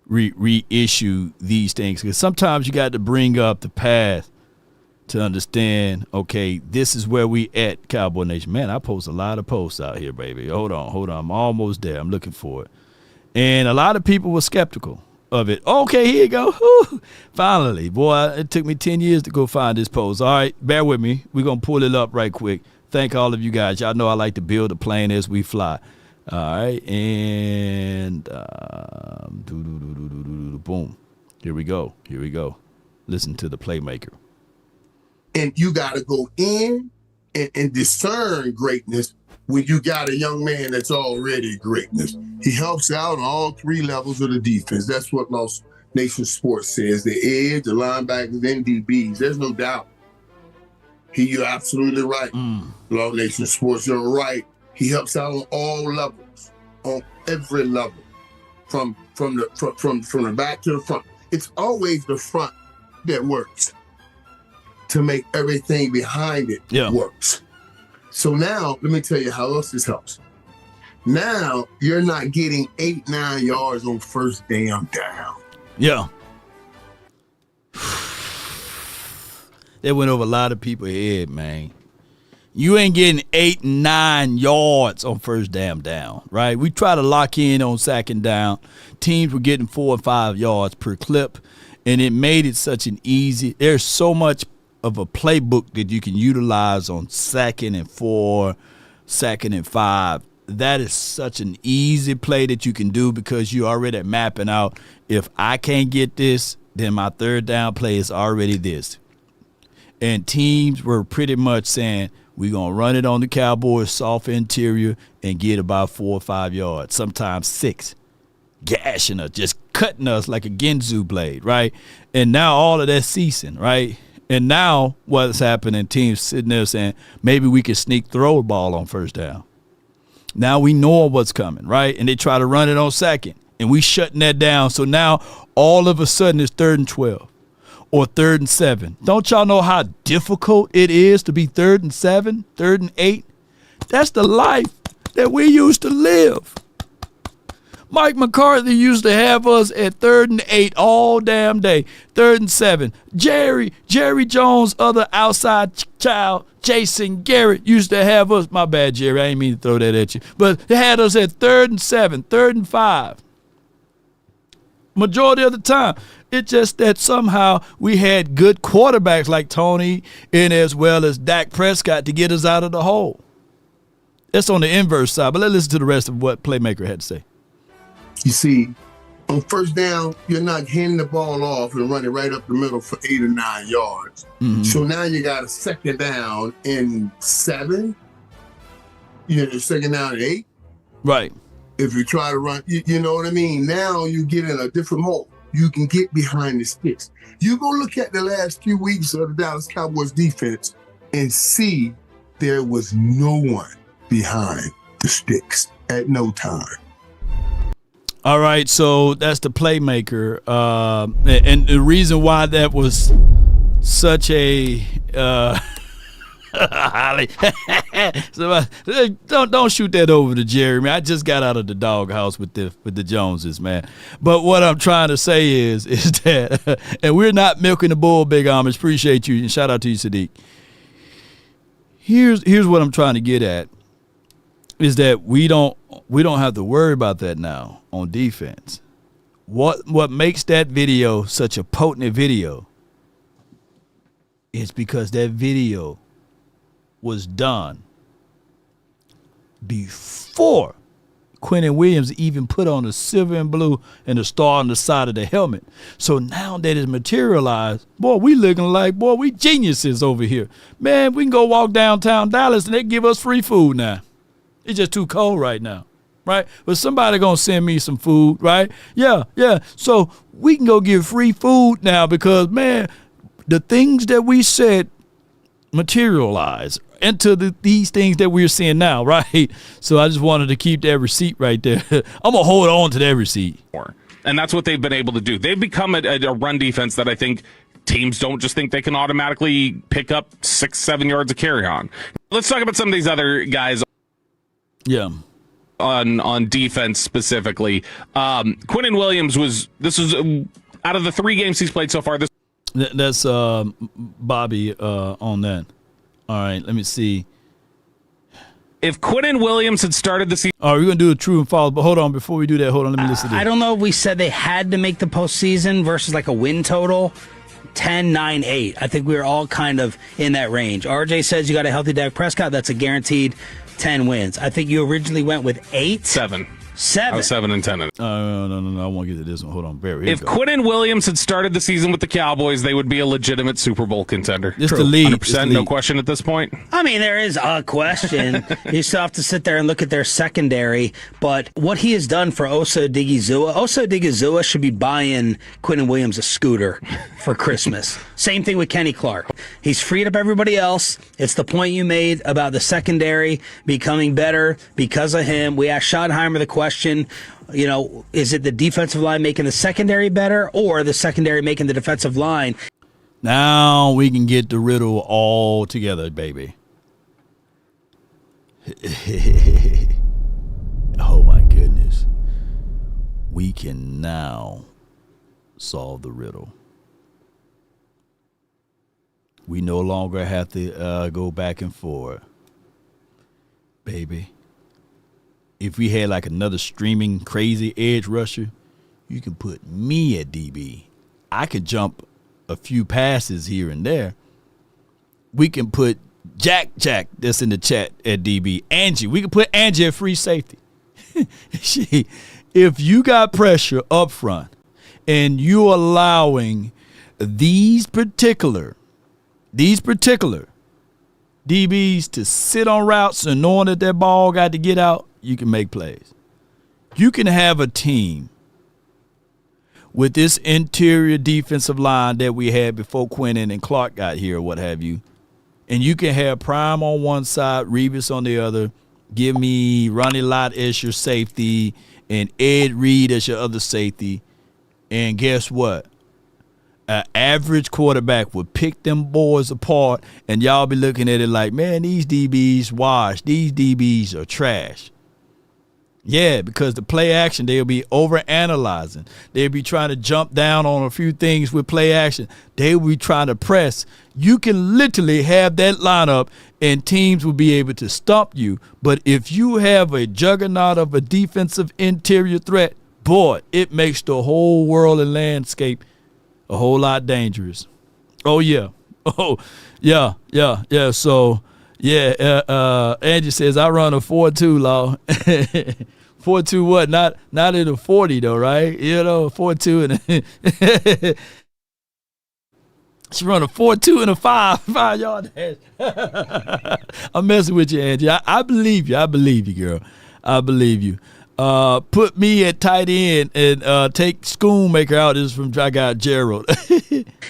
reissue these things, because sometimes you got to bring up the past to understand, okay, this is where we at, Cowboy Nation. Man, I post a lot of posts out here, baby. Hold on. I'm almost there. I'm looking for it. And a lot of people were skeptical of it. Okay, here you go. Whew. Finally. Boy, it took me 10 years to go find this post. All right, bear with me. We're going to pull it up right quick. Thank all of you guys. Y'all know I like to build a plane as we fly. All right, and boom. Here we go. Listen to the playmaker. And you got to go in and discern greatness when you got a young man that's already greatness. He helps out on all 3 levels of the defense. That's what Lost Nation Sports says. The edge, the linebackers, and DBs. There's no doubt. You're absolutely right. Lost Nation Sports, you're right. He helps out on all levels, on every level, from the back to the front. It's always the front that works to make everything behind it works. So now, let me tell you how else this helps. Now, you're not getting 8-9 yards on first damn down. Yeah. That went over a lot of people's head, man. You ain't getting 8-9 yards on first damn down, right? We try to lock in on second down. Teams were getting 4 or 5 yards per clip, and it made it such an easy. There's so much of a playbook that you can utilize on 2nd and 4, 2nd and 5. That is such an easy play that you can do because you're already mapping out, if I can't get this, then my 3rd down play is already this. And teams were pretty much saying, we're going to run it on the Cowboys, soft interior, and get about 4 or 5 yards, sometimes 6. Gashing us, just cutting us like a Ginzu blade, right? And now all of that's ceasing, right? And now what's happening, teams sitting there saying, maybe we could sneak throw the ball on 1st down. Now we know what's coming, right? And they try to run it on 2nd, and we shutting that down. So now all of a sudden it's 3rd and 12 or 3rd and 7. Don't y'all know how difficult it is to be 3rd and 7, 3rd and 8? That's the life that we used to live. Mike McCarthy used to have us at 3rd and 8 all damn day. 3rd and 7. Jerry Jones, other outside child, Jason Garrett used to have us. My bad, Jerry. I ain't mean to throw that at you. But they had us at 3rd and 7, 3rd and 5. Majority of the time. It's just that somehow we had good quarterbacks like Tony and as well as Dak Prescott to get us out of the hole. That's on the inverse side. But let's listen to the rest of what Playmaker had to say. You see, on 1st down, you're not handing the ball off and running right up the middle for 8 or 9 yards. Mm-hmm. So now you got a 2nd down and 7. You know, 2nd down and 8. Right. If you try to run, you know what I mean? Now you get in a different mode. You can get behind the sticks. You go look at the last few weeks of the Dallas Cowboys defense and see there was no one behind the sticks at no time. All right, so that's the Playmaker. And the reason why that was such a so, don't shoot that over to Jerry, man. I just got out of the doghouse with the Joneses, man. But what I'm trying to say is that, and we're not milking the bull, Big Amish. Appreciate you, and shout out to you, Sadiq. Here's what I'm trying to get at, is that we don't have to worry about that now on defense. What makes that video such a potent video is because that video was done before Quinnen Williams even put on the silver and blue and the star on the side of the helmet. So now that it's materialized, boy, we looking like, boy, we geniuses over here. Man, we can go walk downtown Dallas and they give us free food now. It's just too cold right now, right? But somebody gonna send me some food, right? Yeah. So we can go get free food now because, man, the things that we said materialize into these things that we're seeing now, right? So I just wanted to keep that receipt right there. I'm going to hold on to that receipt. And that's what they've been able to do. They've become a run defense that I think teams don't just think they can automatically pick up 6-7 yards of carry on. Let's talk about some of these other guys. Yeah. On defense specifically. Quinnen Williams was out of the 3 games he's played so far. That's Bobby on that. All right, let me see. If Quinnen Williams had started the season... All right, we're going to do a true and false, but hold on. Before we do that, hold on. Let me listen to this. I don't know if we said they had to make the postseason versus like a win total. 10, 9, 8. I think we were all kind of in that range. RJ says you got a healthy Dak Prescott. That's a guaranteed 10 wins. I think you originally went with 8. 7. 7. I was 7 and 10. No. I want to get to this one. Hold on. If Quinnen Williams had started the season with the Cowboys, they would be a legitimate Super Bowl contender. It's the lead. 100%, no question at this point. I mean, there is a question. You still have to sit there and look at their secondary. But what he has done for Osa Odigizua should be buying Quinnen Williams a scooter for Christmas. Same thing with Kenny Clark. He's freed up everybody else. It's the point you made about the secondary becoming better because of him. We asked Schottenheimer the question, is it the defensive line making the secondary better or the secondary making the defensive line? Now we can get the riddle all together, baby. Oh, my goodness. We can now solve the riddle. We no longer have to go back and forth, baby. If we had like another streaming crazy edge rusher, you can put me at DB. I could jump a few passes here and there, we can put Jack that's in the chat at DB. Angie, we can put Angie at free safety. If you got pressure up front and you allowing these particular DBs to sit on routes and knowing that ball got to get out, you can make plays. You can have a team with this interior defensive line that we had before Quinnen and Clark got here or what have you, and you can have Prime on one side, Revis on the other, give me Ronnie Lott as your safety and Ed Reed as your other safety, and guess what? An average quarterback would pick them boys apart, and y'all be looking at it like, man, these DBs wash. These DBs are trash. Yeah, because the play action, they'll be overanalyzing. They'll be trying to jump down on a few things with play action. They'll be trying to press. You can literally have that lineup, and teams will be able to stump you. But if you have a juggernaut of a defensive interior threat, boy, it makes the whole world and landscape a whole lot dangerous. Oh, yeah. Oh, yeah. So, yeah, Angie says, I run a 4.2, Law. 4.2 what? Not in a 40, though, right? 4.2 and she run a 4.2 and a 5-yard dash. I'm messing with you, Angie. I believe you. I believe you, girl. I believe you. Put me at tight end and take Schoonmaker out. This is from I got Gerald.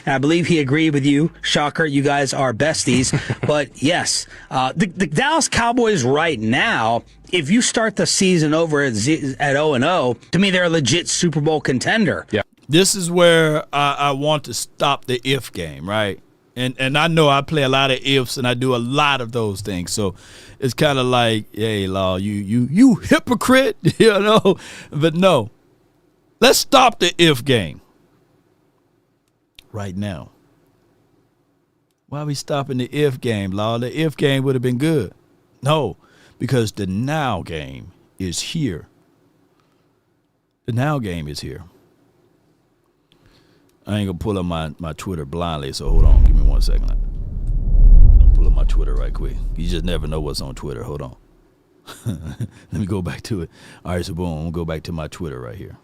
I believe he agreed with you. Shocker, you guys are besties. But yes, the Dallas Cowboys right now, if you start the season over at 0-0, to me they're a legit Super Bowl contender. Yeah. This is where I want to stop the if game, right? And I know I play a lot of ifs and I do a lot of those things. So it's kind of like, hey, Law, you hypocrite, But no, let's stop the if game right now. Why are we stopping the if game, Law? The if game would have been good. No, because the now game is here. The now game is here. I ain't gonna pull up my Twitter blindly, so hold on. Give me 1 second. I'll pull up my Twitter right quick. You just never know what's on Twitter. Hold on. Let me go back to it. All right, so boom, I'm gonna go back to my Twitter right here.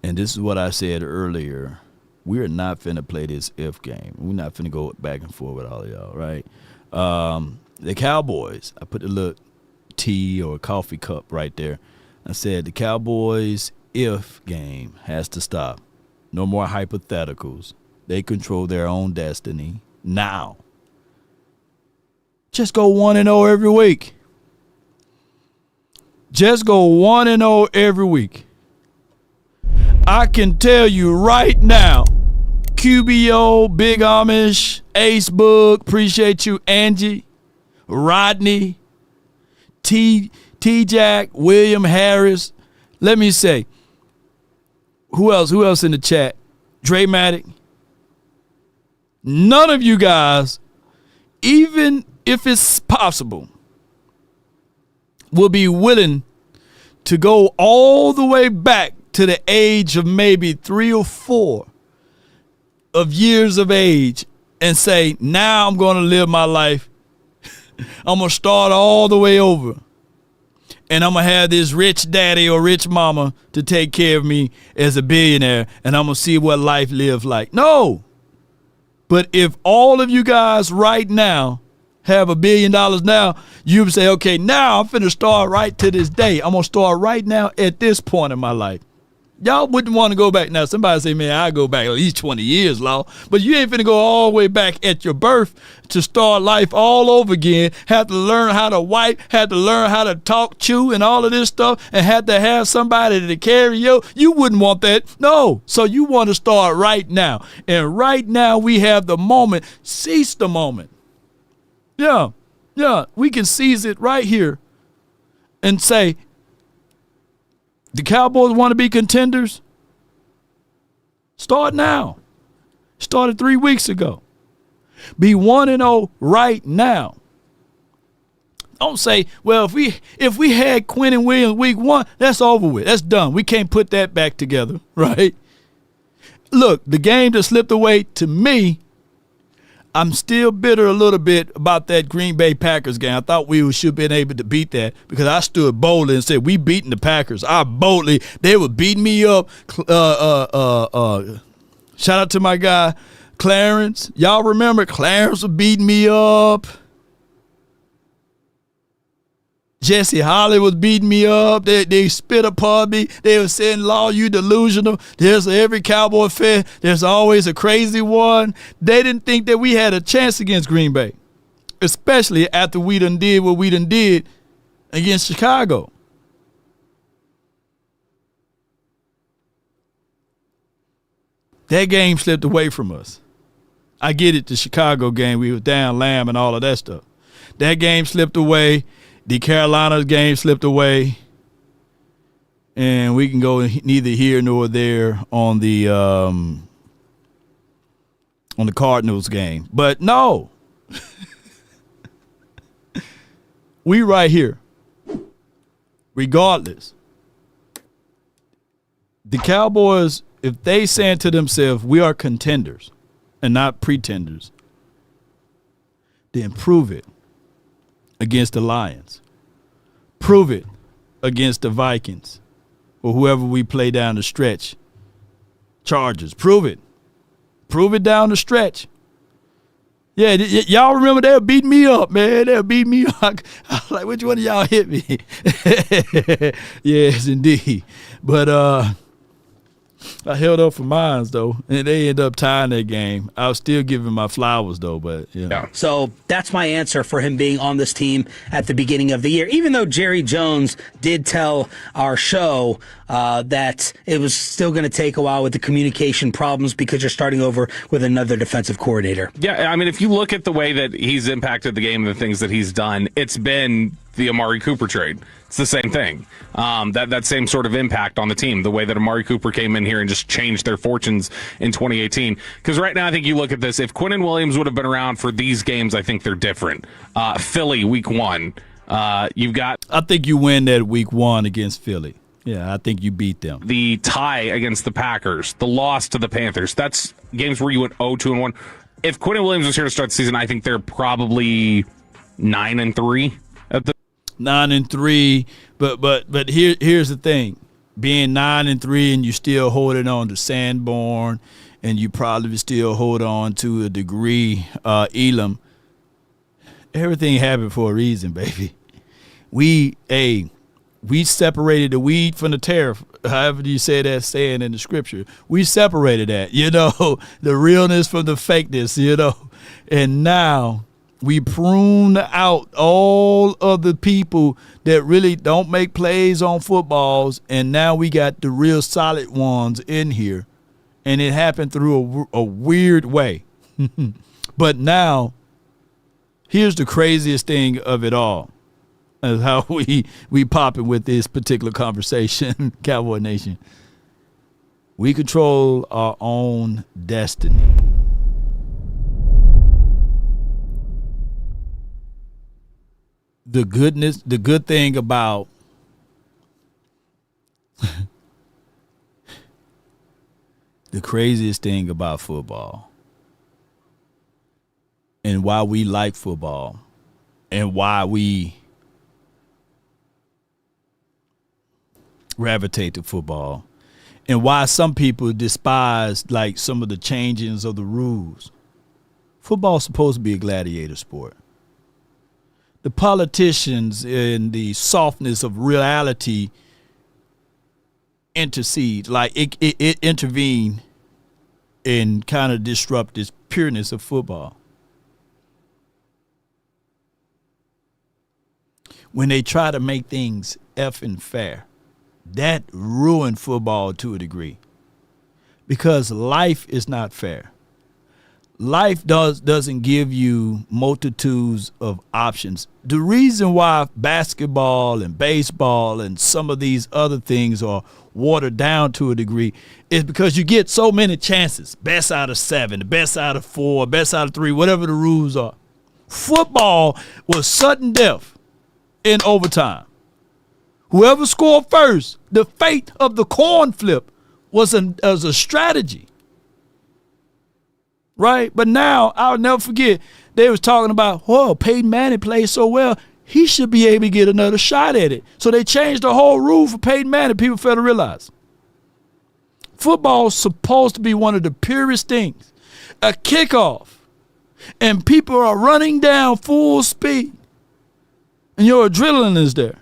And this is what I said earlier. We're not finna play this if game. We're not finna go back and forth with all of y'all, right? The Cowboys, I put a little tea or a coffee cup right there. I said the Cowboys if game has to stop. No more hypotheticals. They control their own destiny now. Just go 1-0 every week. Just go 1-0 every week. I can tell you right now, QBO, Big Amish, Ace Book, appreciate you, Angie, Rodney, T-Jack, William Harris. Let me say, who else in the chat? Dramatic. None of you guys, even if it's possible, will be willing to go all the way back to the age of maybe 3 or 4 of years of age and say, now I'm going to live my life. I'm going to start all the way over. And I'm going to have this rich daddy or rich mama to take care of me as a billionaire, and I'm going to see what life lives like. No. But if all of you guys right now have $1 billion now, you would say, okay, now I'm finna start right to this day. I'm going to start right now at this point in my life. Y'all wouldn't want to go back. Now, somebody say, man, I go back at least 20 years, Law. But you ain't finna go all the way back at your birth to start life all over again, have to learn how to wipe, have to learn how to talk, chew, and all of this stuff, and have to have somebody to carry you. You wouldn't want that. No. So you want to start right now. And right now we have the moment. Seize the moment. Yeah. We can seize it right here and say, the Cowboys want to be contenders? Start now. Started 3 weeks ago. Be 1-0 right now. Don't say, well, if we had Quinnen Williams week 1, that's over with. That's done. We can't put that back together, right? Look, the game that slipped away to me, I'm still bitter a little bit about that Green Bay Packers game. I thought we should have been able to beat that because I stood boldly and said, we beating the Packers. They were beating me up. Shout out to my guy, Clarence. Y'all remember Clarence was beating me up. Jesse Holly was beating me up. They spit upon me. They were saying, Law, you delusional. There's every Cowboy fan. There's always a crazy one. They didn't think that we had a chance against Green Bay, especially after we done did what we done did against Chicago. That game slipped away from us. I get it, the Chicago game, we were down Lamb and all of that stuff. That game slipped away. The Carolina game slipped away, and we can go neither here nor there on the Cardinals game. But no, we right here, regardless. The Cowboys, if they saying to themselves, we are contenders and not pretenders, then prove it against the Lions. Prove it against the Vikings or whoever we play down the stretch. Chargers. Prove it. Prove it down the stretch. Yeah, y'all remember they were beating me up, man. They were beating me up. I was like, which one of y'all hit me? Yes, indeed. But I held up for mine, though, and they ended up tying that game. I was still giving my flowers, though, but yeah. So that's my answer for him being on this team at the beginning of the year, even though Jerry Jones did tell our show that it was still going to take a while with the communication problems because you're starting over with another defensive coordinator. Yeah, I mean, if you look at the way that he's impacted the game and the things that he's done, it's been the Amari Cooper trade. It's the same thing. That same sort of impact on the team, the way that Amari Cooper came in here and just changed their fortunes in 2018. Because right now, I think you look at this, if Quinnen Williams would have been around for these games, I think they're different. Philly, week 1. You've got... I think you win that week 1 against Philly. Yeah, I think you beat them. The tie against the Packers, the loss to the Panthers. That's games where you went 0-2-1. If Quinnen Williams was here to start the season, I think they're probably 9-3 at the 9-3, but here's the thing: being 9-3 and you still holding on to Sanborn, and you probably still hold on to a degree Elam. Everything happened for a reason, baby. We separated the weed from the tariff. However you say that saying in the scripture, we separated that. The realness from the fakeness. And now we prune out all of the people that really don't make plays on footballs, and now we got the real solid ones in here. And it happened through a weird way. But now, here's the craziest thing of it all, is how we popping with this particular conversation, Cowboy Nation. We control our own destiny. The good thing about the craziest thing about football, and why we like football, and why we gravitate to football, and why some people despise like some of the changings of the rules. Football's supposed to be a gladiator sport. The politicians and the softness of reality intercede, like it intervene and kind of disrupt this pureness of football. When they try to make things effing fair, that ruined football to a degree, because life is not fair. Life doesn't give you multitudes of options. The reason why basketball and baseball and some of these other things are watered down to a degree is because you get so many chances. Best out of 7, the best out of 4, best out of 3, whatever the rules are. Football was sudden death in overtime. Whoever scored first, the fate of the coin flip was a strategy. right? But now, I'll never forget, they was talking about, whoa, Peyton Manning plays so well, he should be able to get another shot at it. So they changed the whole rule for Peyton Manning. People fail to realize. Football is supposed to be one of the purest things. A kickoff, and people are running down full speed, and your adrenaline is there.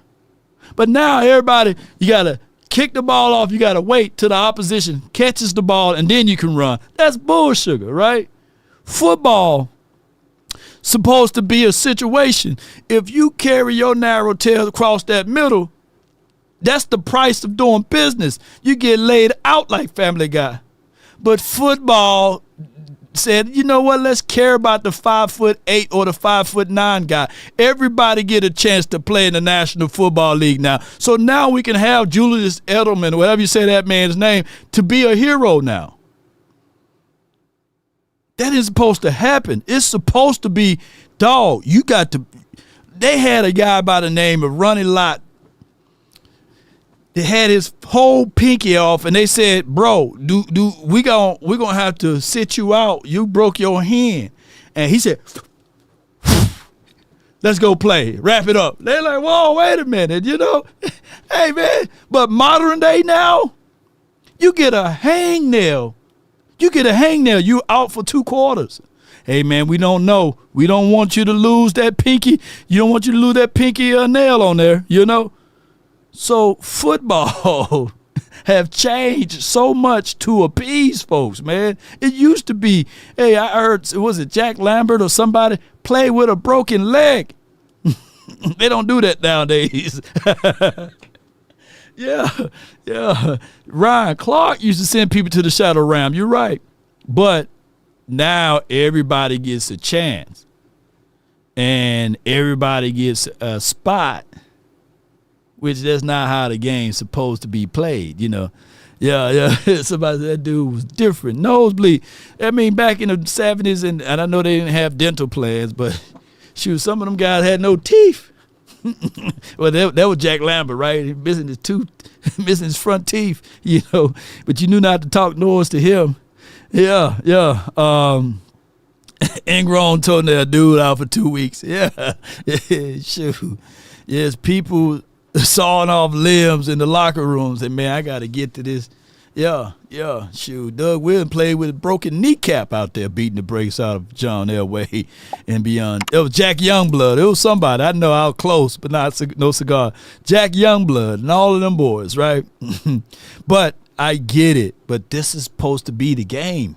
But now everybody, you got to kick the ball off. You got to wait till the opposition catches the ball, and then you can run. That's bullshit, right? Football supposed to be a situation. If you carry your narrow tail across that middle, that's the price of doing business. You get laid out like Family Guy. But football said, you know what, let's care about the 5'8" or the 5'9" guy. Everybody get a chance to play in the National Football League now. So now we can have Julius Edelman, whatever you say that man's name, to be a hero now. That is supposed to happen. It's supposed to be, dog, you got to. They had a guy by the name of Ronnie Lott. They had his whole pinky off, and they said, bro, we're gonna have to sit you out. You broke your hand. And he said, let's go play. Wrap it up. They're like, whoa, wait a minute, you know? Hey, man, but modern day now, you get a hangnail. You out for 2 quarters. Hey, man, we don't know. We don't want you to lose that pinky. You don't want you to lose that pinky nail on there, you know? So football have changed so much to appease folks, man. It used to be, hey, I heard, was it Jack Lambert or somebody play with a broken leg? They don't do that nowadays. Yeah. Ryan Clark used to send people to the shadow realm. You're right. But now everybody gets a chance. And everybody gets a spot, which that's not how the game's supposed to be played, you know. Yeah. Somebody said that dude was different. Nosebleed. I mean, back in the 70s, and I know they didn't have dental plans, but shoot, some of them guys had no teeth. Well, that was Jack Lambert, right? He missing his tooth, missing his front teeth, you know. But you knew not to talk noise to him. Yeah. Ingrown toenail dude out for 2 weeks. Yeah. Shoot. Yes, people sawing off limbs in the locker rooms, and man, I got to get to this. Yeah. Shoot, Doug Williams played with a broken kneecap out there, beating the brakes out of John Elway and beyond. It was Jack Youngblood. It was somebody I know out close, but no cigar. Jack Youngblood and all of them boys, right? But I get it. But this is supposed to be the game.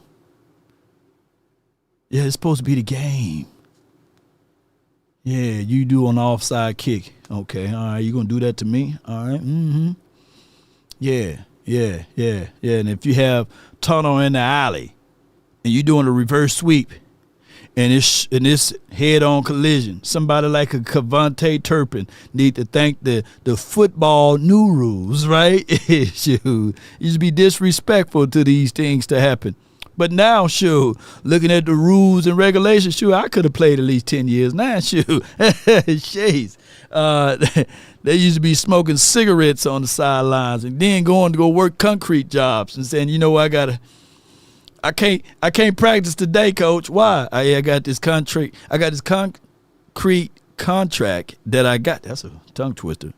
Yeah, it's supposed to be the game. Yeah, you do an offside kick. Okay, all right, you gonna do that to me? All right, Yeah. And if you have tunnel in the alley and you're doing a reverse sweep and it's head-on collision, somebody like a Cavante Turpin need to thank the football new rules, right? Shoot, you should be disrespectful to these things to happen. But now, shoot, looking at the rules and regulations, shoot, I could have played at least 10 years now, shoot. Jeez. They used to be smoking cigarettes on the sidelines and then going to go work concrete jobs and saying, you know, I can't practice today, coach. Why? I got this concrete contract that I got. That's a tongue twister.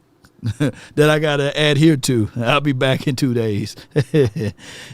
That I got to adhere to. I'll be back in 2 days.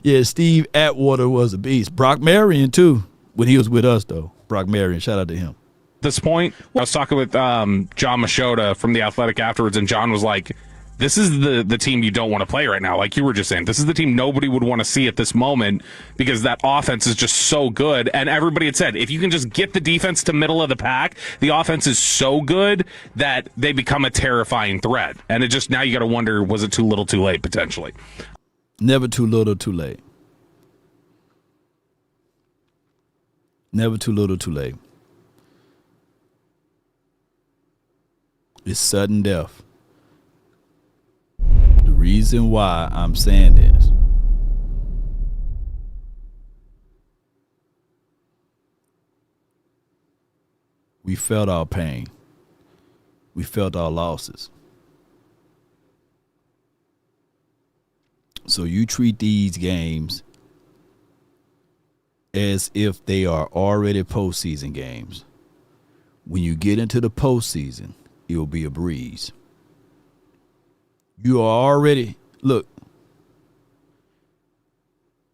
Yeah, Steve Atwater was a beast. Brock Marion, too, when he was with us, though. Brock Marion, shout out to him. At this point, I was talking with John Machota from The Athletic afterwards, and John was like, this is the team you don't want to play right now. Like you were just saying, this is the team nobody would want to see at this moment because that offense is just so good. And everybody had said, if you can just get the defense to middle of the pack, the offense is so good that they become a terrifying threat. And it just, now you got to wonder, was it too little too late potentially? Never too little too late. Never too little too late. It's sudden death. The reason why I'm saying this, we felt our pain. We felt our losses. So you treat these games as if they are already postseason games. When you get into the postseason, it'll be a breeze. You are already, look,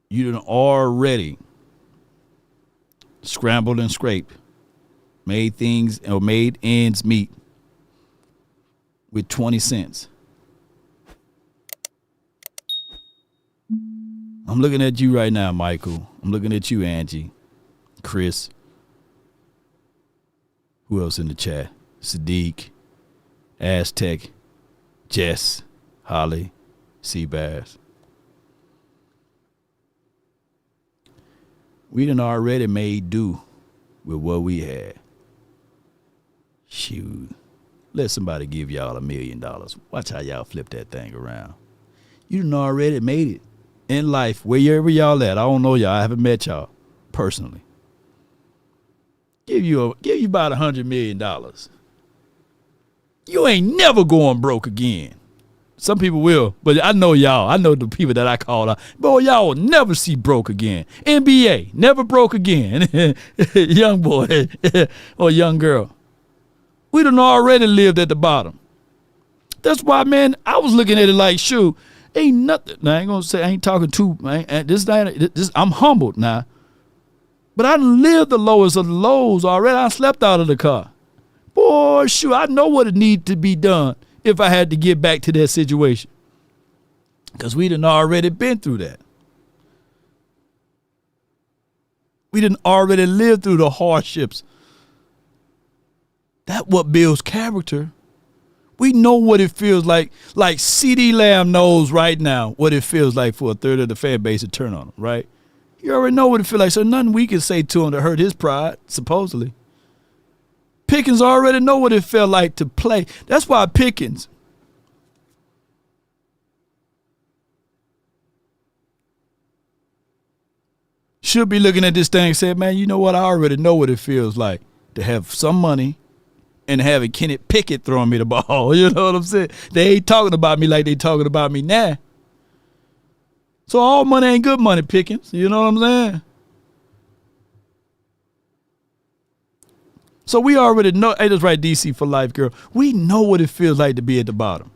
you done already scrambled and scraped, made ends meet with 20 cents. I'm looking at you right now, Michael. I'm looking at you, Angie, Chris. Who else in the chat? Sadiq, Aztec, Jess, Holly, Seabass. We done already made do with what we had. Shoot. Let somebody give y'all $1 million. Watch how y'all flip that thing around. You done already made it in life, wherever y'all at. I don't know y'all. I haven't met y'all personally. Give you about $100 million. You ain't never going broke again. Some people will, but I know y'all. I know the people that I call out. Boy, y'all will never see broke again. NBA, never broke again. Young boy or young girl. We done already lived at the bottom. That's why, man, I was looking at it like, shoot, ain't nothing. Now, I ain't gonna say I ain't talking too, man. I'm humbled now. But I done lived the lowest of the lows already. I slept out of the car. Boy, shoot, I know what it needs to be done if I had to get back to that situation. Because we done already been through that. We done already lived through the hardships. That's what builds character. We know what it feels like. Like C.D. Lamb knows right now what it feels like for a third of the fan base to turn on him, right? You already know what it feels like, so nothing we can say to him to hurt his pride, supposedly. Pickens already know what it felt like to play. That's why Pickens should be looking at this thing and saying, man, you know what? I already know what it feels like to have some money and having Kenny Pickett throwing me the ball. You know what I'm saying? They ain't talking about me like they talking about me now. So all money ain't good money, Pickens. You know what I'm saying? So we already know. Hey, that's right, DC for life, girl. We know what it feels like to be at the bottom.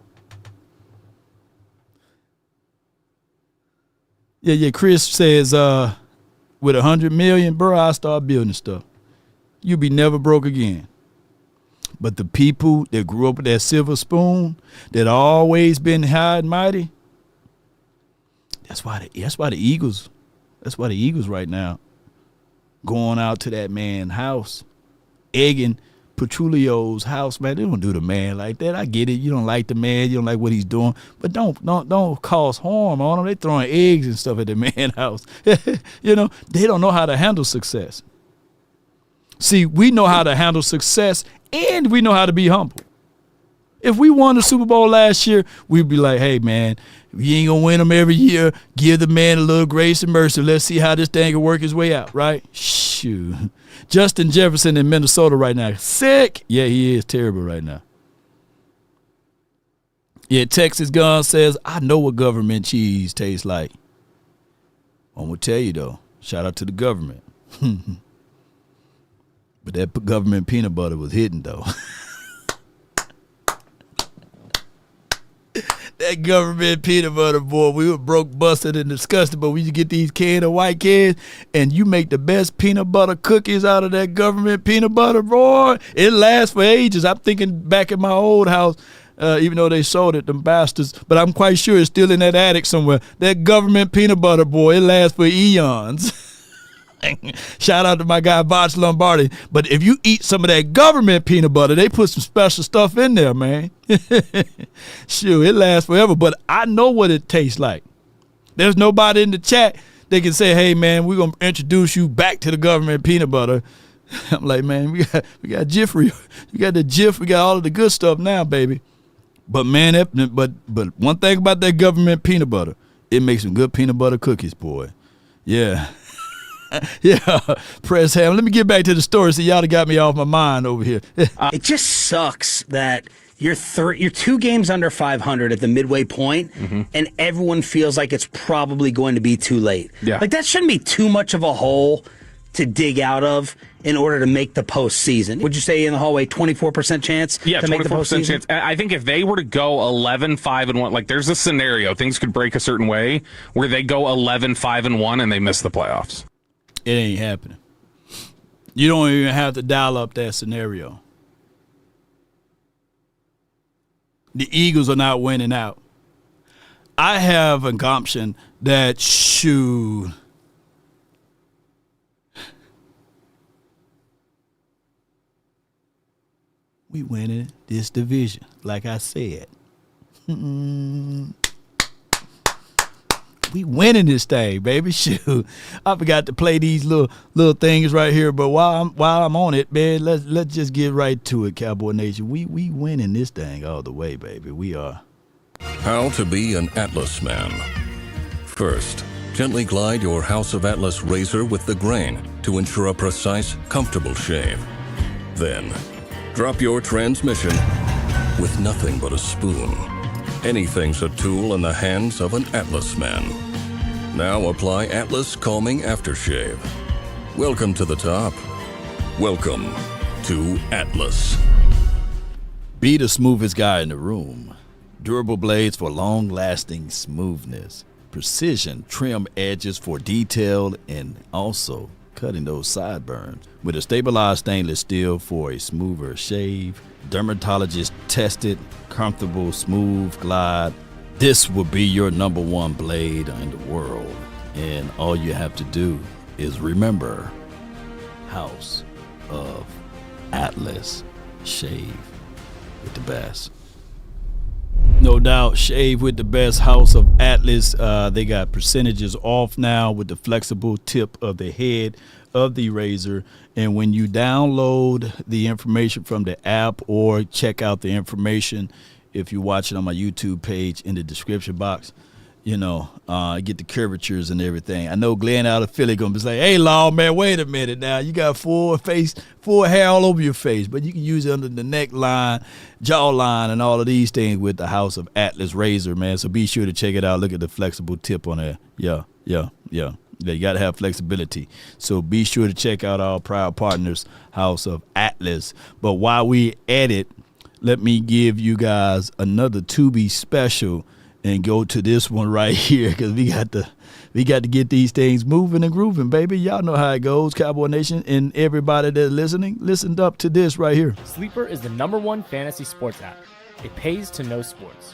Yeah. Chris says, with $100 million, bro, I'll start building stuff. You'll be never broke again. But the people that grew up with that silver spoon, that always been high and mighty, that's why the Eagles right now going out to that man's house, egging Petrulio's house, man. They don't do the man like that. I get it. You don't like the man. You don't like what he's doing. But don't cause harm on him. They throwing eggs and stuff at the man's house. You know, they don't know how to handle success. See, we know how to handle success and we know how to be humble. If we won the Super Bowl last year, we'd be like, hey, man, we ain't going to win them every year. Give the man a little grace and mercy. Let's see how this thing can work his way out, right? Shoot. Justin Jefferson in Minnesota right now. Sick. Yeah, he is terrible right now. Yeah, Texas Gun says, I know what government cheese tastes like. I'm going to tell you, though, shout out to the government. But that government peanut butter was hidden, though. That government peanut butter, boy, we were broke, busted, and disgusted, but we get these cans of white cans, and you make the best peanut butter cookies out of that government peanut butter, boy. It lasts for ages. I'm thinking back at my old house, even though they sold it, them bastards, but I'm quite sure it's still in that attic somewhere. That government peanut butter, boy, it lasts for eons. Shout out to my guy, Botch Lombardi. But if you eat some of that government peanut butter, they put some special stuff in there, man. Shoot, it lasts forever. But I know what it tastes like. There's nobody in the chat that can say, hey, man, we're going to introduce you back to the government peanut butter. I'm like, man, we got Jiffery. We got the Jif. We got all of the good stuff now, baby. But, man, but one thing about that government peanut butter, it makes some good peanut butter cookies, boy. Yeah. Yeah, press ham. Let me get back to the story. See, y'all got me off my mind over here. It just sucks that You're 2 games under 500 at the midway point, and everyone feels like it's probably going to be too late. Yeah. Like, that shouldn't be too much of a hole to dig out of in order to make the postseason. Would you say in the hallway 24% chance to make the 24% postseason? chance. I think if they were to go 11-5-1, like there's a scenario, things could break a certain way where they go 11-5-1 and they miss the playoffs. It ain't happening. You don't even have to dial up that scenario. The Eagles are not winning out. I have a gumption that, shoot, we winning this division, like I said. We winning this thing, baby. Shoot, I forgot to play these little things right here, but while I'm on it, man, let's just get right to it, Cowboy Nation. We winning this thing all the way, baby. We are. How to be an Atlas man. First, gently glide your House of Atlas razor with the grain to ensure a precise, comfortable shave. Then, drop your transmission with nothing but a spoon. Anything's a tool in the hands of an Atlas man. Now apply Atlas Calming Aftershave. Welcome to the top. Welcome to Atlas. Be the smoothest guy in the room. Durable blades for long-lasting smoothness. Precision trim edges for detail and also cutting those sideburns. With a stabilized stainless steel for a smoother shave. Dermatologist tested, comfortable, smooth glide. This will be your #1 blade in the world. And all you have to do is remember, House of Atlas. Shave with the best. No doubt, shave with the best. House of Atlas. They got percentages off now with the flexible tip of the head of the razor. And when you download the information from the app or check out the information, if you watch it on my YouTube page in the description box, get the curvatures and everything. I know Glenn out of Philly gonna be like, "Hey, Law, man, wait a minute now. You got full hair all over your face, but you can use it under the neckline, jawline, and all of these things with the House of Atlas razor, man. So be sure to check it out. Look at the flexible tip on there. Yeah. You got to have flexibility. So be sure to check out our proud partners, House of Atlas. But while we at it, let me give you guys another Tubi special and go to this one right here because we got to get these things moving and grooving, baby. Y'all know how it goes, Cowboy Nation, and everybody that's listening, listen up to this right here. Sleeper is the #1 fantasy sports app. It pays to know sports.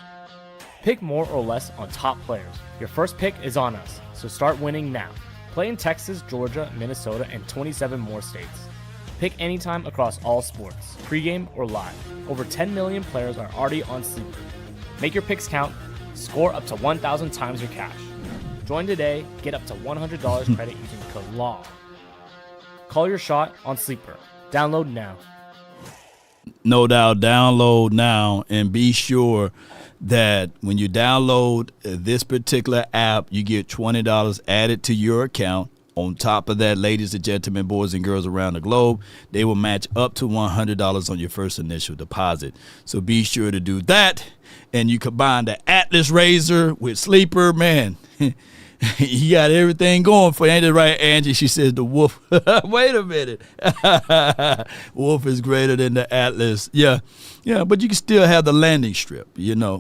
Pick more or less on top players. Your first pick is on us, so start winning now. Play in Texas, Georgia, Minnesota, and 27 more states. Pick anytime across all sports, pregame or live. Over 10 million players are already on Sleeper. Make your picks count. Score up to 1,000 times your cash. Join today. Get up to $100 credit using code LAW. Call your shot on Sleeper. Download now. No doubt, download now, and be sure that when you download this particular app, you get $20 added to your account. On top of that, ladies and gentlemen, boys and girls around the globe, they will match up to $100 on your first initial deposit. So be sure to do that. And you combine the Atlas razor with Sleeper, man. You got everything going for you. Ain't it right, Angie? She says the wolf. Wait a minute. Wolf is greater than the Atlas. Yeah, but you can still have the landing strip,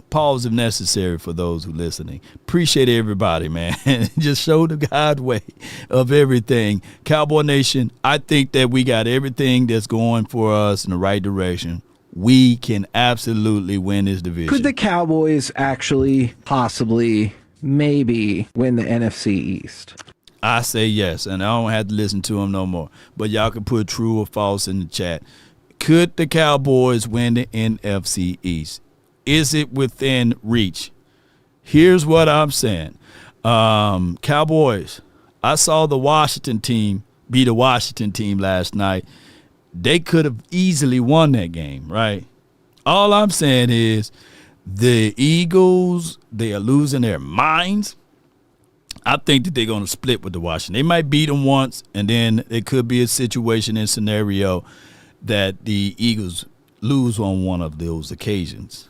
Pause if necessary for those who listening. Appreciate everybody, man. Just show the God way of everything. Cowboy Nation, I think that we got everything that's going for us in the right direction. We can absolutely win this division. Could the Cowboys actually possibly maybe win the NFC East? I say yes, and I don't have to listen to them no more. But y'all can put true or false in the chat. Could the Cowboys win the NFC East? Is it within reach? Here's what I'm saying. Cowboys, I saw the Washington team beat the Washington team last night. They could have easily won that game, right? All I'm saying is the Eagles, they are losing their minds. I think that they're going to split with the Washington. They might beat them once, and then it could be a situation and scenario that the Eagles lose on one of those occasions.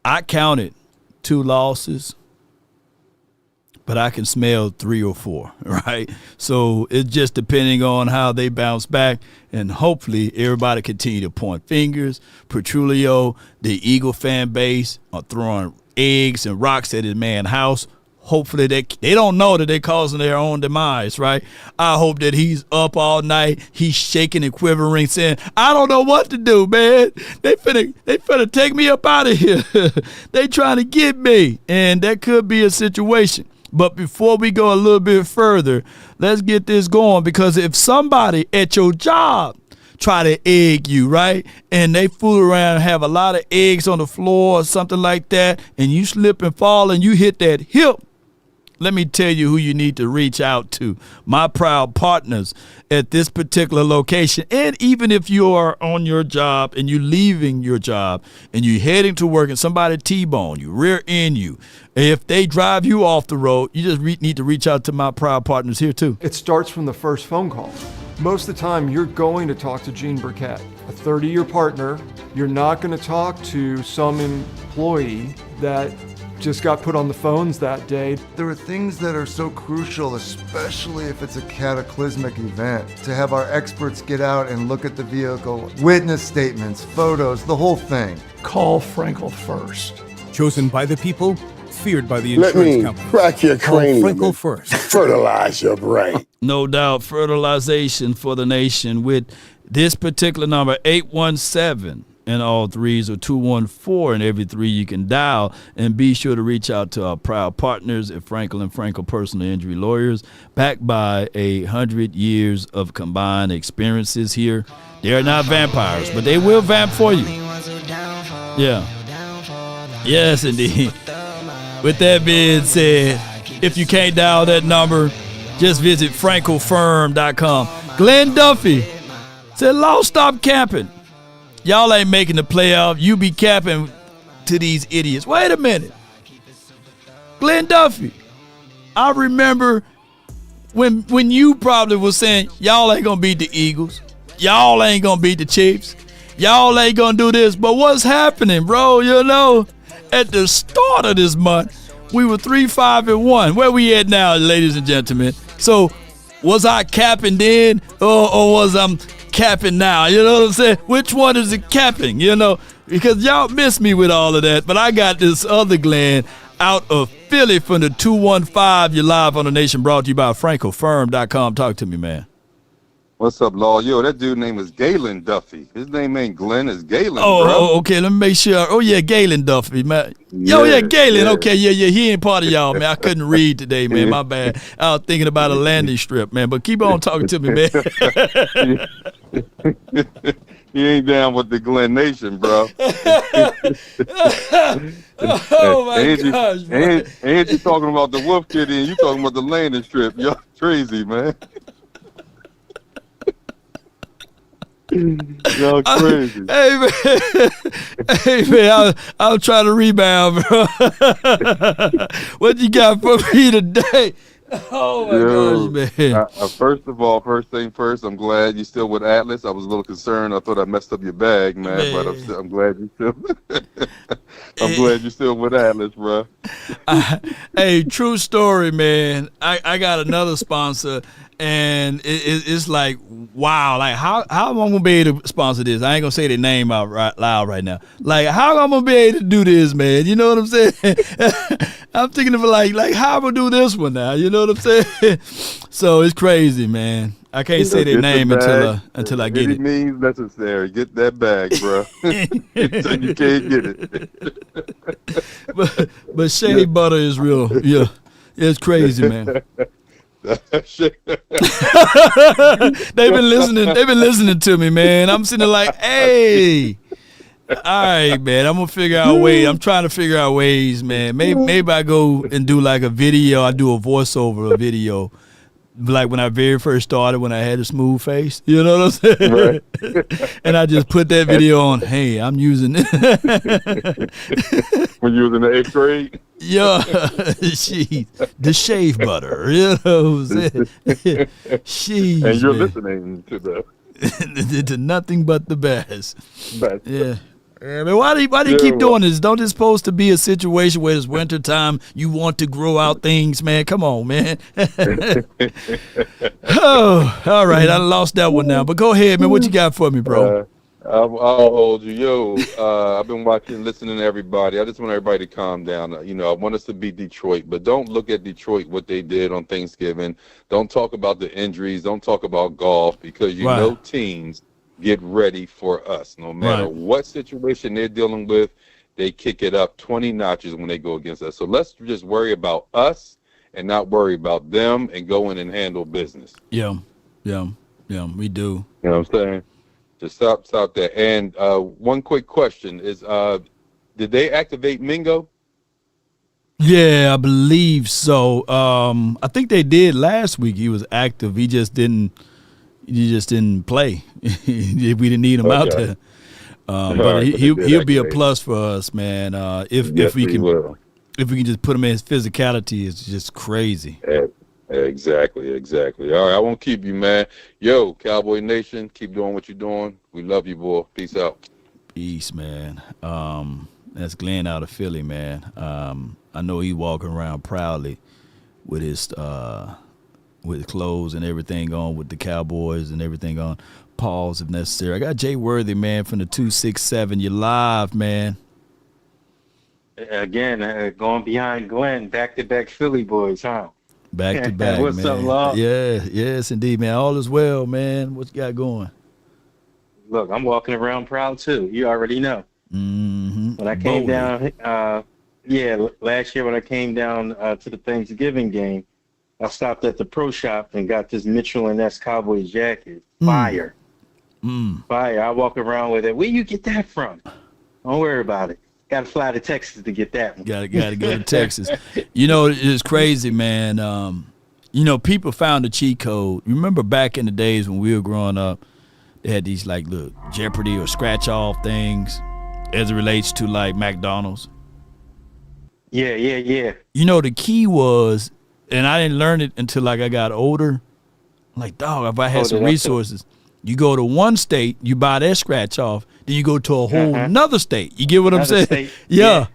I counted 2 losses, but I can smell 3 or 4, right? So it's just depending on how they bounce back, and hopefully everybody continue to point fingers. Petrulio, the Eagle fan base, are throwing eggs and rocks at his man's house. Hopefully they don't know that they're causing their own demise, right? I hope that he's up all night, he's shaking and quivering, saying, I don't know what to do, man. They finna take me up out of here. They trying to get me, and that could be a situation. But before we go a little bit further, let's get this going, because if somebody at your job try to egg you, right, and they fool around and have a lot of eggs on the floor or something like that, and you slip and fall and you hit that hip, let me tell you who you need to reach out to. My proud partners at this particular location. And even if you are on your job and you're leaving your job and you're heading to work and somebody T-bone you, rear end you, if they drive you off the road, you just need to reach out to my proud partners here too. It starts from the first phone call. Most of the time, you're going to talk to Gene Burkett, a 30-year partner. You're not going to talk to some employee that just got put on the phones that day. There are things that are so crucial, especially if it's a cataclysmic event, to have our experts get out and look at the vehicle, witness statements, photos, the whole thing. Call Frenkel first. Chosen by the people, feared by the insurance company. Crack your cranium. Frenkel first. Fertilize your brain. No doubt, fertilization for the nation with this particular number, 817. And all 3s are 214, and every 3 you can dial. And be sure to reach out to our proud partners at Frenkel & Frenkel Personal Injury Lawyers, backed by 100 years of combined experiences here. They are not vampires, but they will vamp for you. Yeah. Yes, indeed. With that being said, if you can't dial that number, just visit FrenkelFirm.com. Glenn Duffy said, "Law, stop camping. Y'all ain't making the playoff. You be capping to these idiots." Wait a minute. Glenn Duffy, I remember when you probably was saying, y'all ain't going to beat the Eagles. Y'all ain't going to beat the Chiefs. Y'all ain't going to do this. But what's happening, bro? You know, at the start of this month, we were 3-5-1. Where we at now, ladies and gentlemen? So was I capping then or was I capping now? You know what I'm saying? Which one is it capping? You know, because y'all miss me with all of that. But I got this other Glenn out of Philly from the 215. You're live on the Nation, brought to you by FrenkelFirm.com. Talk to me, man. What's up, Law? Yo, that dude's name is Galen Duffy. His name ain't Glenn, it's Galen, bro. Oh, okay, let me make sure. Oh, yeah, Galen Duffy, man. Yeah, Galen. Yeah. Okay, yeah, he ain't part of y'all, man. I couldn't read today, man. My bad. I was thinking about a landing strip, man. But keep on talking to me, man. He ain't down with the Glen Nation, bro. Oh, my gosh, bro. And you talking about the Wolf Kid and you talking about the landing strip. Y'all crazy, man. Y'all crazy. Hey man, I'll try to rebound, bro. What you got for me today? Oh my gosh, man. First thing first, I'm glad you're still with Atlas. I was a little concerned. I thought I messed up your bag, man. But I'm glad you still. I'm glad you're still with Atlas, bro. Hey, true story, man. I got another sponsor. And it's like, wow, like how am I gonna be able to sponsor this? I ain't gonna say their name out loud right now. Like, how am I gonna be able to do this, man? You know what I'm saying? I'm thinking of like how am I gonna do this one now? You know what I'm saying? So it's crazy, man. I can't say their name until I get it. It means necessary. Get that bag, bro. So you can't get it. But shea butter is real. Yeah, it's crazy, man. They've been listening to me, man. I'm sitting there like, hey, all right, man, I'm gonna figure out ways. I'm trying to figure out ways, man. Maybe I go and do like a video. I do a voiceover, a video, like when I very first started, when I had a smooth face. You know what I'm saying? Right. And I just put that video on. Hey, I'm using it. When you was in the 8th grade? Yeah, the shave butter, you know what I'm saying? And you're listening to that. to nothing but the best. Best. Yeah. Yeah, man, why do you keep doing this? Don't this supposed to be a situation where it's winter time? You want to grow out things, man. Come on, man. Oh, all right. I lost that one now. But go ahead, man. What you got for me, bro? I'll hold you. Yo, I've been watching, listening to everybody. I just want everybody to calm down. I want us to beat Detroit, but don't look at Detroit, what they did on Thanksgiving. Don't talk about the injuries. Don't talk about golf, because teams get ready for us. No matter what situation they're dealing with, they kick it up 20 notches when they go against us. So let's just worry about us and not worry about them and go in and handle business. Yeah, we do. You know what I'm saying? Just stop that. And one quick question is, did they activate Mingo? Yeah, I believe so. I think they did last week. He was active. He just didn't play. We didn't need him out there. But he'll be a plus for us, man. If we can just put him in, his physicality is just crazy. Exactly. All right, I won't keep you, man. Yo, Cowboy Nation, keep doing what you're doing. We love you, boy. Peace out. Peace, man. That's Glenn out of Philly, man. I know he walking around proudly with his clothes and everything on, with the Cowboys and everything on. Pause if necessary. I got Jay Worthy, man, from the 267. You live, man. Again, going behind Glenn, back-to-back Philly boys, huh? Back to back, What's man. up, Law? Yeah, yes, indeed, man. All is well, man. What you got going? Look, I'm walking around proud too. You already know. Mm-hmm. When I came down, last year when I came down to the Thanksgiving game, I stopped at the pro shop and got this Mitchell & Ness Cowboys jacket. Fire. Fire. I walk around with it. Where you get that from? Don't worry about it. Got to fly to Texas to get that one. Got to go to Texas. It's crazy, man. People found the cheat code. Remember back in the days when we were growing up, they had these little Jeopardy or scratch off things as it relates to McDonald's. Yeah. The key was, and I didn't learn it until I got older. Dog, if I had some resources, you go to one state, you buy that scratch off, then you go to a whole nother state. You get what I'm saying? Yeah.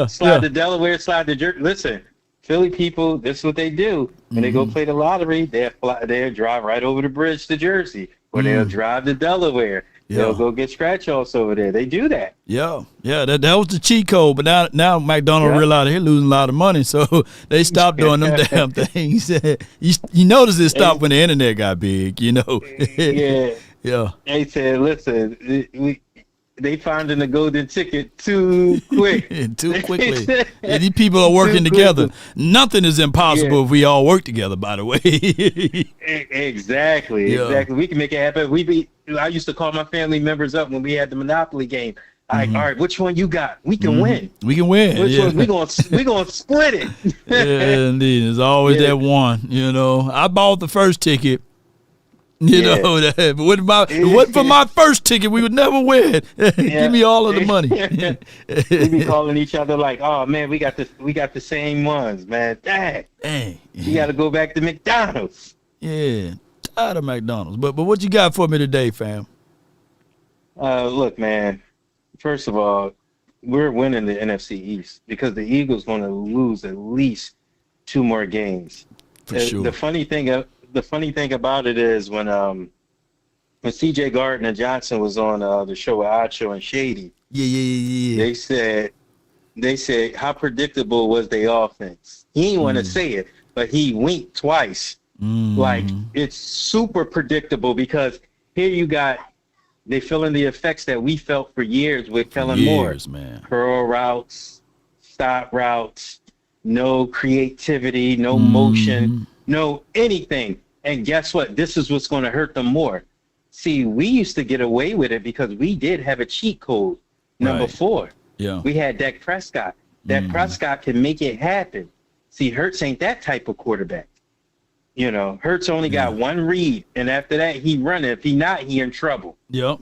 Slide to Delaware, slide to Jersey. Listen, Philly people, this is what they do. When they go play the lottery, they'll drive right over the bridge to Jersey, or they'll drive to Delaware. They'll go get scratch offs over there. They do that. Yeah. That was the cheat code. But now McDonald's realized they're losing a lot of money, so they stopped doing them damn things. You notice it stopped when the internet got big. Yeah. They said, listen, they finding the golden ticket too quick. Too quickly. These people are working together. Nothing is impossible if we all work together, by the way. Exactly. We can make it happen. I used to call my family members up when we had the Monopoly game. All right, which one you got? We can win. We can win. Which one? We gonna split it. Yeah, indeed. There's always that one. I bought the first ticket. But what for my first ticket, we would never win. Give me all of the money. We be calling each other oh man, we got the same ones, man. Dang. You got to go back to McDonald's. Yeah, tired of McDonald's. But what you got for me today, fam? Look, man. First of all, we're winning the NFC East because the Eagles going to lose at least 2 more games. For sure. The funny thing about it is when C.J. Gardner Johnson was on the show with Acho and Shady. Yeah. They said how predictable was their offense. He didn't want to say it, but he winked twice. It's super predictable because here you got they feeling the effects that we felt for years with Kellen Moore. Man. Curl routes, stop routes, no creativity, no motion, no anything. And guess what? This is what's going to hurt them more. See, we used to get away with it because we did have a cheat code, number 4. Yeah. We had Dak Prescott. Dak Prescott can make it happen. See, Hurts ain't that type of quarterback. Hurts only got one read, and after that, he running. If he not, he in trouble. Yep.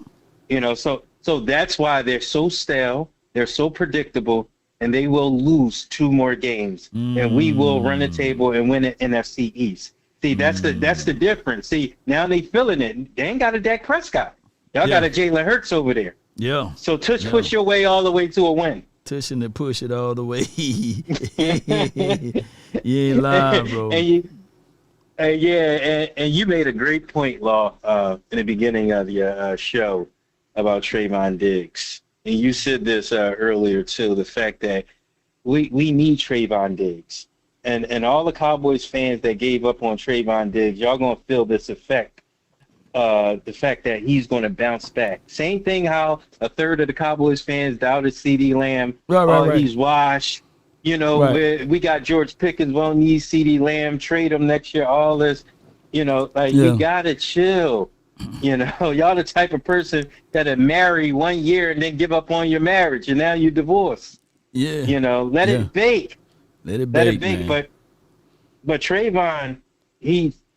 So that's why they're so stale, they're so predictable, and they will lose 2 more games, and we will run the table and win the NFC East. See, that's the difference. See, now they feeling it. They ain't got a Dak Prescott. Y'all got a Jalen Hurts over there. Yeah. So push your way all the way to a win. Tushing to push it all the way. You ain't lying, bro. And you made a great point, Law, in the beginning of your show about Trayvon Diggs. And you said this earlier, too, the fact that we need Trayvon Diggs. And all the Cowboys fans that gave up on Trayvon Diggs, y'all going to feel this effect, the fact that he's going to bounce back. Same thing how a third of the Cowboys fans doubted CeeDee Lamb. Right. He's washed. You know, we got George Pickens, won't need CeeDee Lamb, trade him next year, all this. You know, you got to chill. You know, y'all the type of person that'll marry 1 year and then give up on your marriage, and now you divorce. Yeah. You know, let it bake. Let it bake, man. But Trayvon,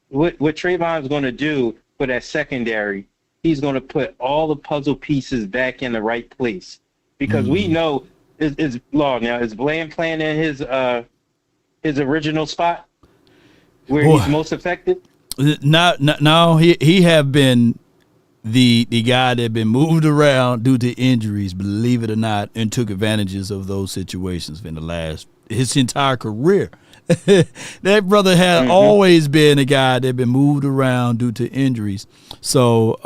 what Trayvon's going to do for that secondary, he's going to put all the puzzle pieces back in the right place. Because we know is Law now. Is Bland playing in his original spot where he's most effective? Now he have been the guy that been moved around due to injuries, believe it or not, and took advantages of those situations in his entire career. That brother had always been a guy that been moved around due to injuries. So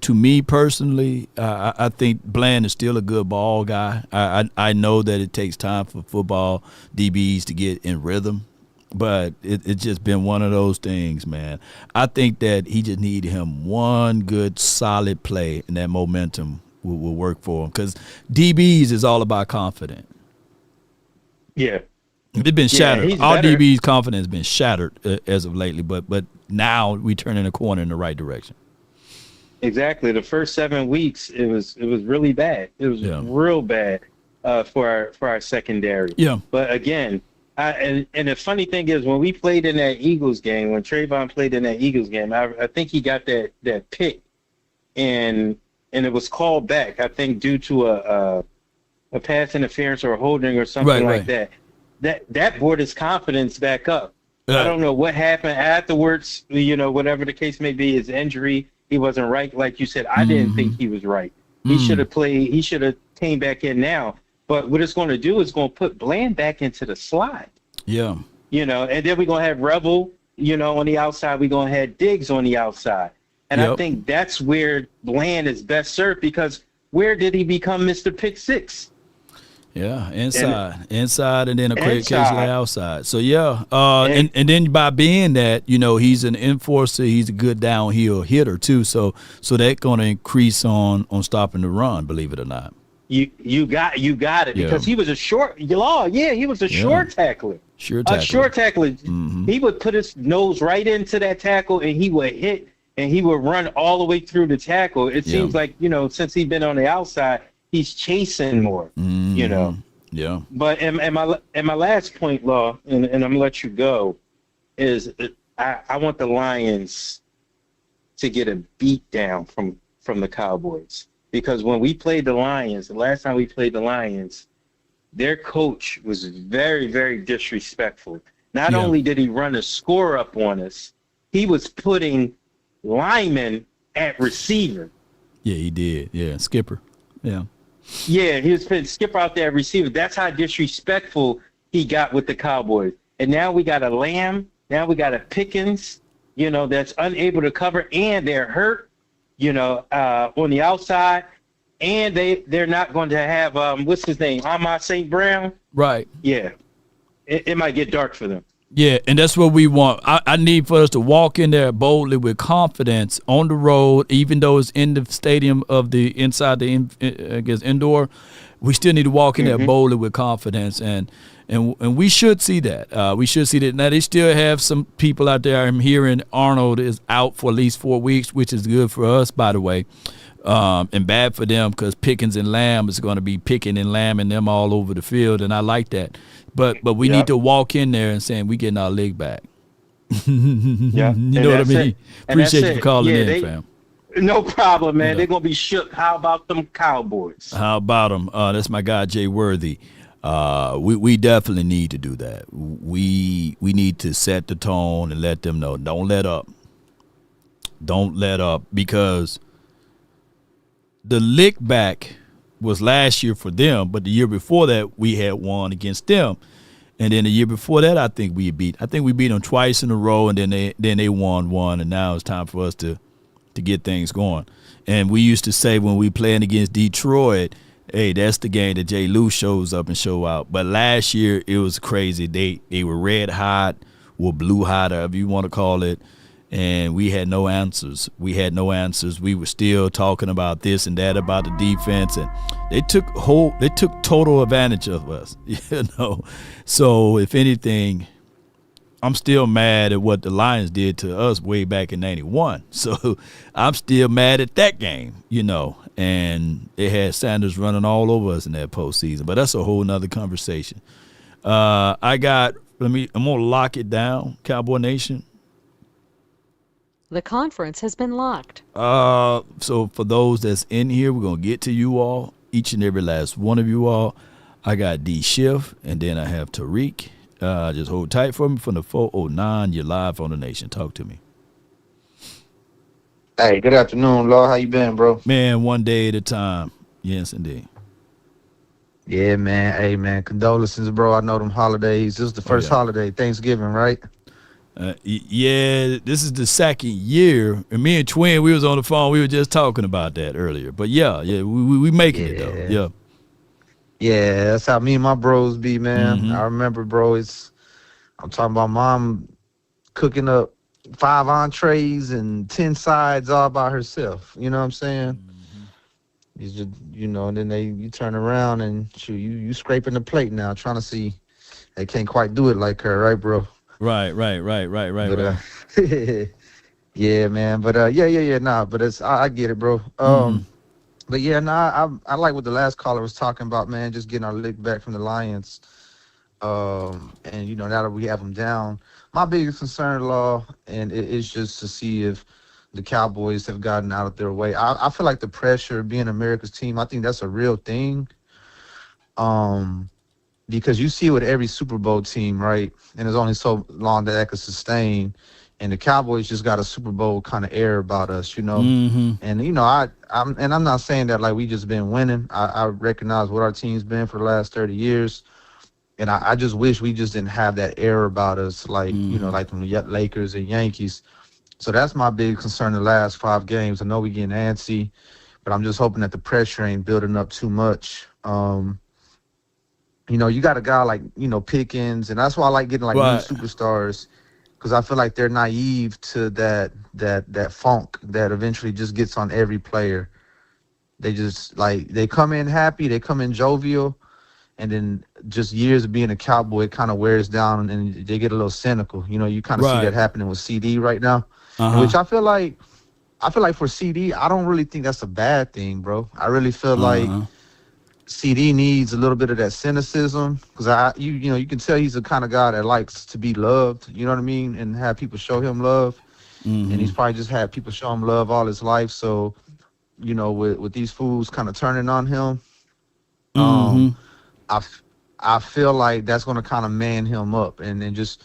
to me personally, I think Bland is still a good ball guy. I know that it takes time for football DBs to get in rhythm. But it's just been one of those things, man. I think that he just needed him one good, solid play, and that momentum will work for him. Because DBs is all about confidence. Yeah. They've been shattered. Our DB's confidence has been shattered as of lately, but now we turning a corner in the right direction. Exactly. The first 7 weeks, it was really bad. It was real bad for our secondary. Yeah. But again, and the funny thing is, when we played in that Eagles game, when Trayvon played in that Eagles game, I think he got that pick, and it was called back. I think due to a pass interference or a holding or something like that. That brought his confidence back up. I don't know what happened afterwards. You know, whatever the case may be, his injury, he wasn't right. Like you said, I didn't think he was right. He should have played. He should have came back in now. But what it's going to do is going to put Bland back into the slot. Yeah. You know, and then we're going to have Rebel, you know, on the outside. We're going to have Diggs on the outside. And I think that's where Bland is best served, because where did he become Mr. Pick Six? Yeah, inside, and then occasionally outside. So and then by being that, you know, he's an enforcer, he's a good downhill hitter too. So that's going to increase on stopping the run, believe it or not. You got it, because he was a short short tackler. A short tackler. He would put his nose right into that tackle, and he would hit, and he would run all the way through the tackle. It seems like, you know, since he's been on the outside, he's chasing more. You know. Yeah. But and my last point, Law, and I'm gonna let you go, is I want the Lions to get a beat down from the Cowboys. Because when we played the Lions, the last time we played the Lions, their coach was very, very disrespectful. Not only did he run a score up on us, he was putting linemen at receiver. Yeah, he did. Yeah, skipper. Yeah. Yeah, he was putting skipper out there at receiver. That's how disrespectful he got with the Cowboys. And now we got a Lamb. Now we got a Pickens, you know, that's unable to cover, and they're hurt, you know, on the outside. And they're not going to have, what's his name, Amon St. Brown? Right. Yeah. It might get dark for them. Yeah, and that's what we want. I need for us to walk in there boldly with confidence on the road, even though it's in the stadium of the inside the I guess indoor. We still need to walk in there boldly with confidence, and we should see that. We should see that. Now they still have some people out there. I'm hearing Arnold is out for at least 4 weeks, which is good for us, by the way. And bad for them, because Pickens and Lamb is going to be picking and lambing them all over the field, and I like that. But we need to walk in there and saying we getting our leg back. You know what I mean? Appreciate you for calling in, fam. No problem, man. They're going to be shook. How about them Cowboys? How about them? That's my guy, Jay Worthy. We definitely need to do that. We need to set the tone and let them know, don't let up. Don't let up, because the lick back was last year for them, but the year before that we had won against them. And then the year before that, I think we beat them twice in a row, and then they won one, and now it's time for us to get things going. And we used to say when we playing against Detroit, hey, that's the game that Jay Lou shows up and show out. But last year it was crazy. They were red hot or blue hot, however you want to call it, and we had no answers. We were still talking about this and that about the defense, and they took total advantage of us, you know. So if anything, I'm still mad at what the Lions did to us way back in '91. So I'm still mad at that game, you know. And they had Sanders running all over us in that postseason. But that's a whole nother conversation. I'm gonna lock it down, Cowboy Nation. The conference has been locked. So for those that's in here, we're gonna get to you all, each and every last one of you all. I got D Schiff, and then I have Tariq. Just hold tight for me from the 409. You're live on the Nation. Talk to me. Hey, good afternoon, Law. How you been, bro? Man, one day at a time. Yes, indeed. Yeah, man. Hey, man, condolences, bro. I know them holidays. This is the first holiday, Thanksgiving, right? Yeah, this is the second year. And me and Twin, we was on the phone. We were just talking about that earlier. But, yeah, we making it, though. Yeah. Yeah, that's how me and my bros be, man. Mm-hmm. I remember, bro, I'm talking about mom cooking up 5 entrees and 10 sides all by herself. You know what I'm saying? Mm-hmm. You just, and then you turn around and you scraping the plate now, trying to see. They can't quite do it like her, right, bro? Right. Yeah, man. But yeah. Nah, but I get it, bro. But yeah, I like what the last caller was talking about, man. Just getting our lick back from the Lions. And now that we have them down, my biggest concern, Law, and it's just to see if the Cowboys have gotten out of their way. I feel like the pressure of being America's team, I think that's a real thing. Because you see with every Super Bowl team, right? And it's only so long that could sustain. And the Cowboys just got a Super Bowl kind of air about us, you know. Mm-hmm. And I'm not saying that like we just been winning. I recognize what our team's been for the last 30 years. And I just wish we just didn't have that air about us, like, like from the Lakers and Yankees. So that's my big concern the last 5 games. I know we getting antsy, but I'm just hoping that the pressure ain't building up too much. You got a guy like, Pickens, and that's why I like getting like new superstars, because I feel like they're naive to that funk that eventually just gets on every player. They just they come in happy, they come in jovial, and then just years of being a Cowboy, it kind of wears down and they get a little cynical. You kind of see that happening with CD right now, which I feel like for CD, I don't really think that's a bad thing, bro. I really feel like CD needs a little bit of that cynicism, because you can tell he's the kind of guy that likes to be loved, you know what I mean, and have people show him love. Mm-hmm. And he's probably just had people show him love all his life. So, with these fools kind of turning on him, I feel like that's going to kind of man him up, and then just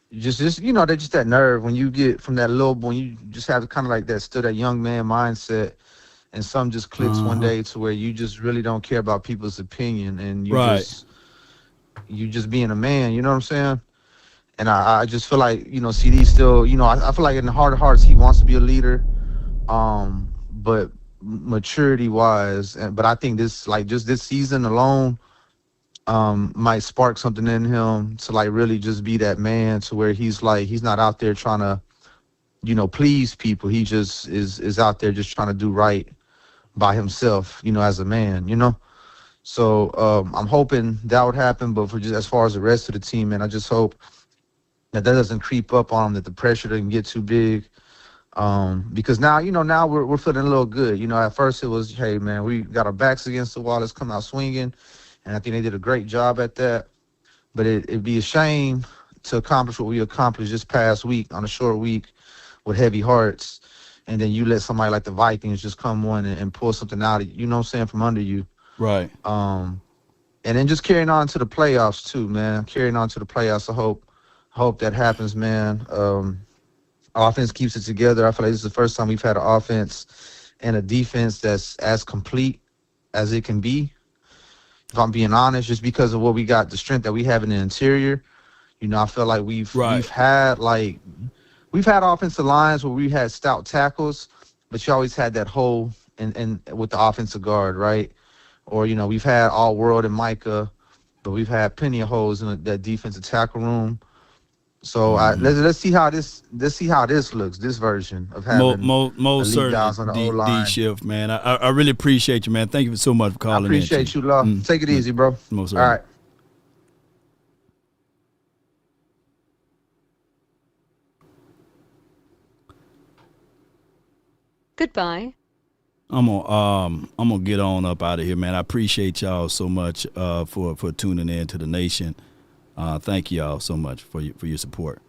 they're just that nerve when you get from that little boy, you just have kind of like that young man mindset. And some just clicks one day to where you just really don't care about people's opinion, and you just being a man, you know what I'm saying? And I just feel like, CD still, I feel like in the heart of hearts he wants to be a leader, but maturity wise, but I think just this season alone might spark something in him to really just be that man, to where he's not out there trying to please people. He just is out there just trying to do right by himself, as a man, So I'm hoping that would happen, but for just as far as the rest of the team, man, I just hope that doesn't creep up on him, that the pressure doesn't get too big. Because now, now we're feeling a little good. At first it was, hey man, we got our backs against the wall, let's come out swinging. And I think they did a great job at that. But it'd be a shame to accomplish what we accomplished this past week on a short week with heavy hearts, and then you let somebody like the Vikings just come on and pull something out of you, from under you. Right. And And then just carrying on to the playoffs too, man. Carrying on to the playoffs. I hope that happens, man. Offense keeps it together. I feel like this is the first time we've had an offense and a defense that's as complete as it can be. If I'm being honest, just because of what we got, the strength that we have in the interior, you know, I feel like we've had offensive lines where we had stout tackles, but you always had that hole in with the offensive guard, right? Or, you know, we've had all world and Micah, but we've had plenty of holes in that defensive tackle room. So let's see how this looks. This version of having most elite guys on the certainly O-line. D-Shift, man. I really appreciate you, man. Thank you so much for calling in. I appreciate you, Law. Take it easy, bro. Most all right. Goodbye. I'm gonna get on up out of here, man. I appreciate y'all so much for tuning in to the nation. Thank y'all so much for your support.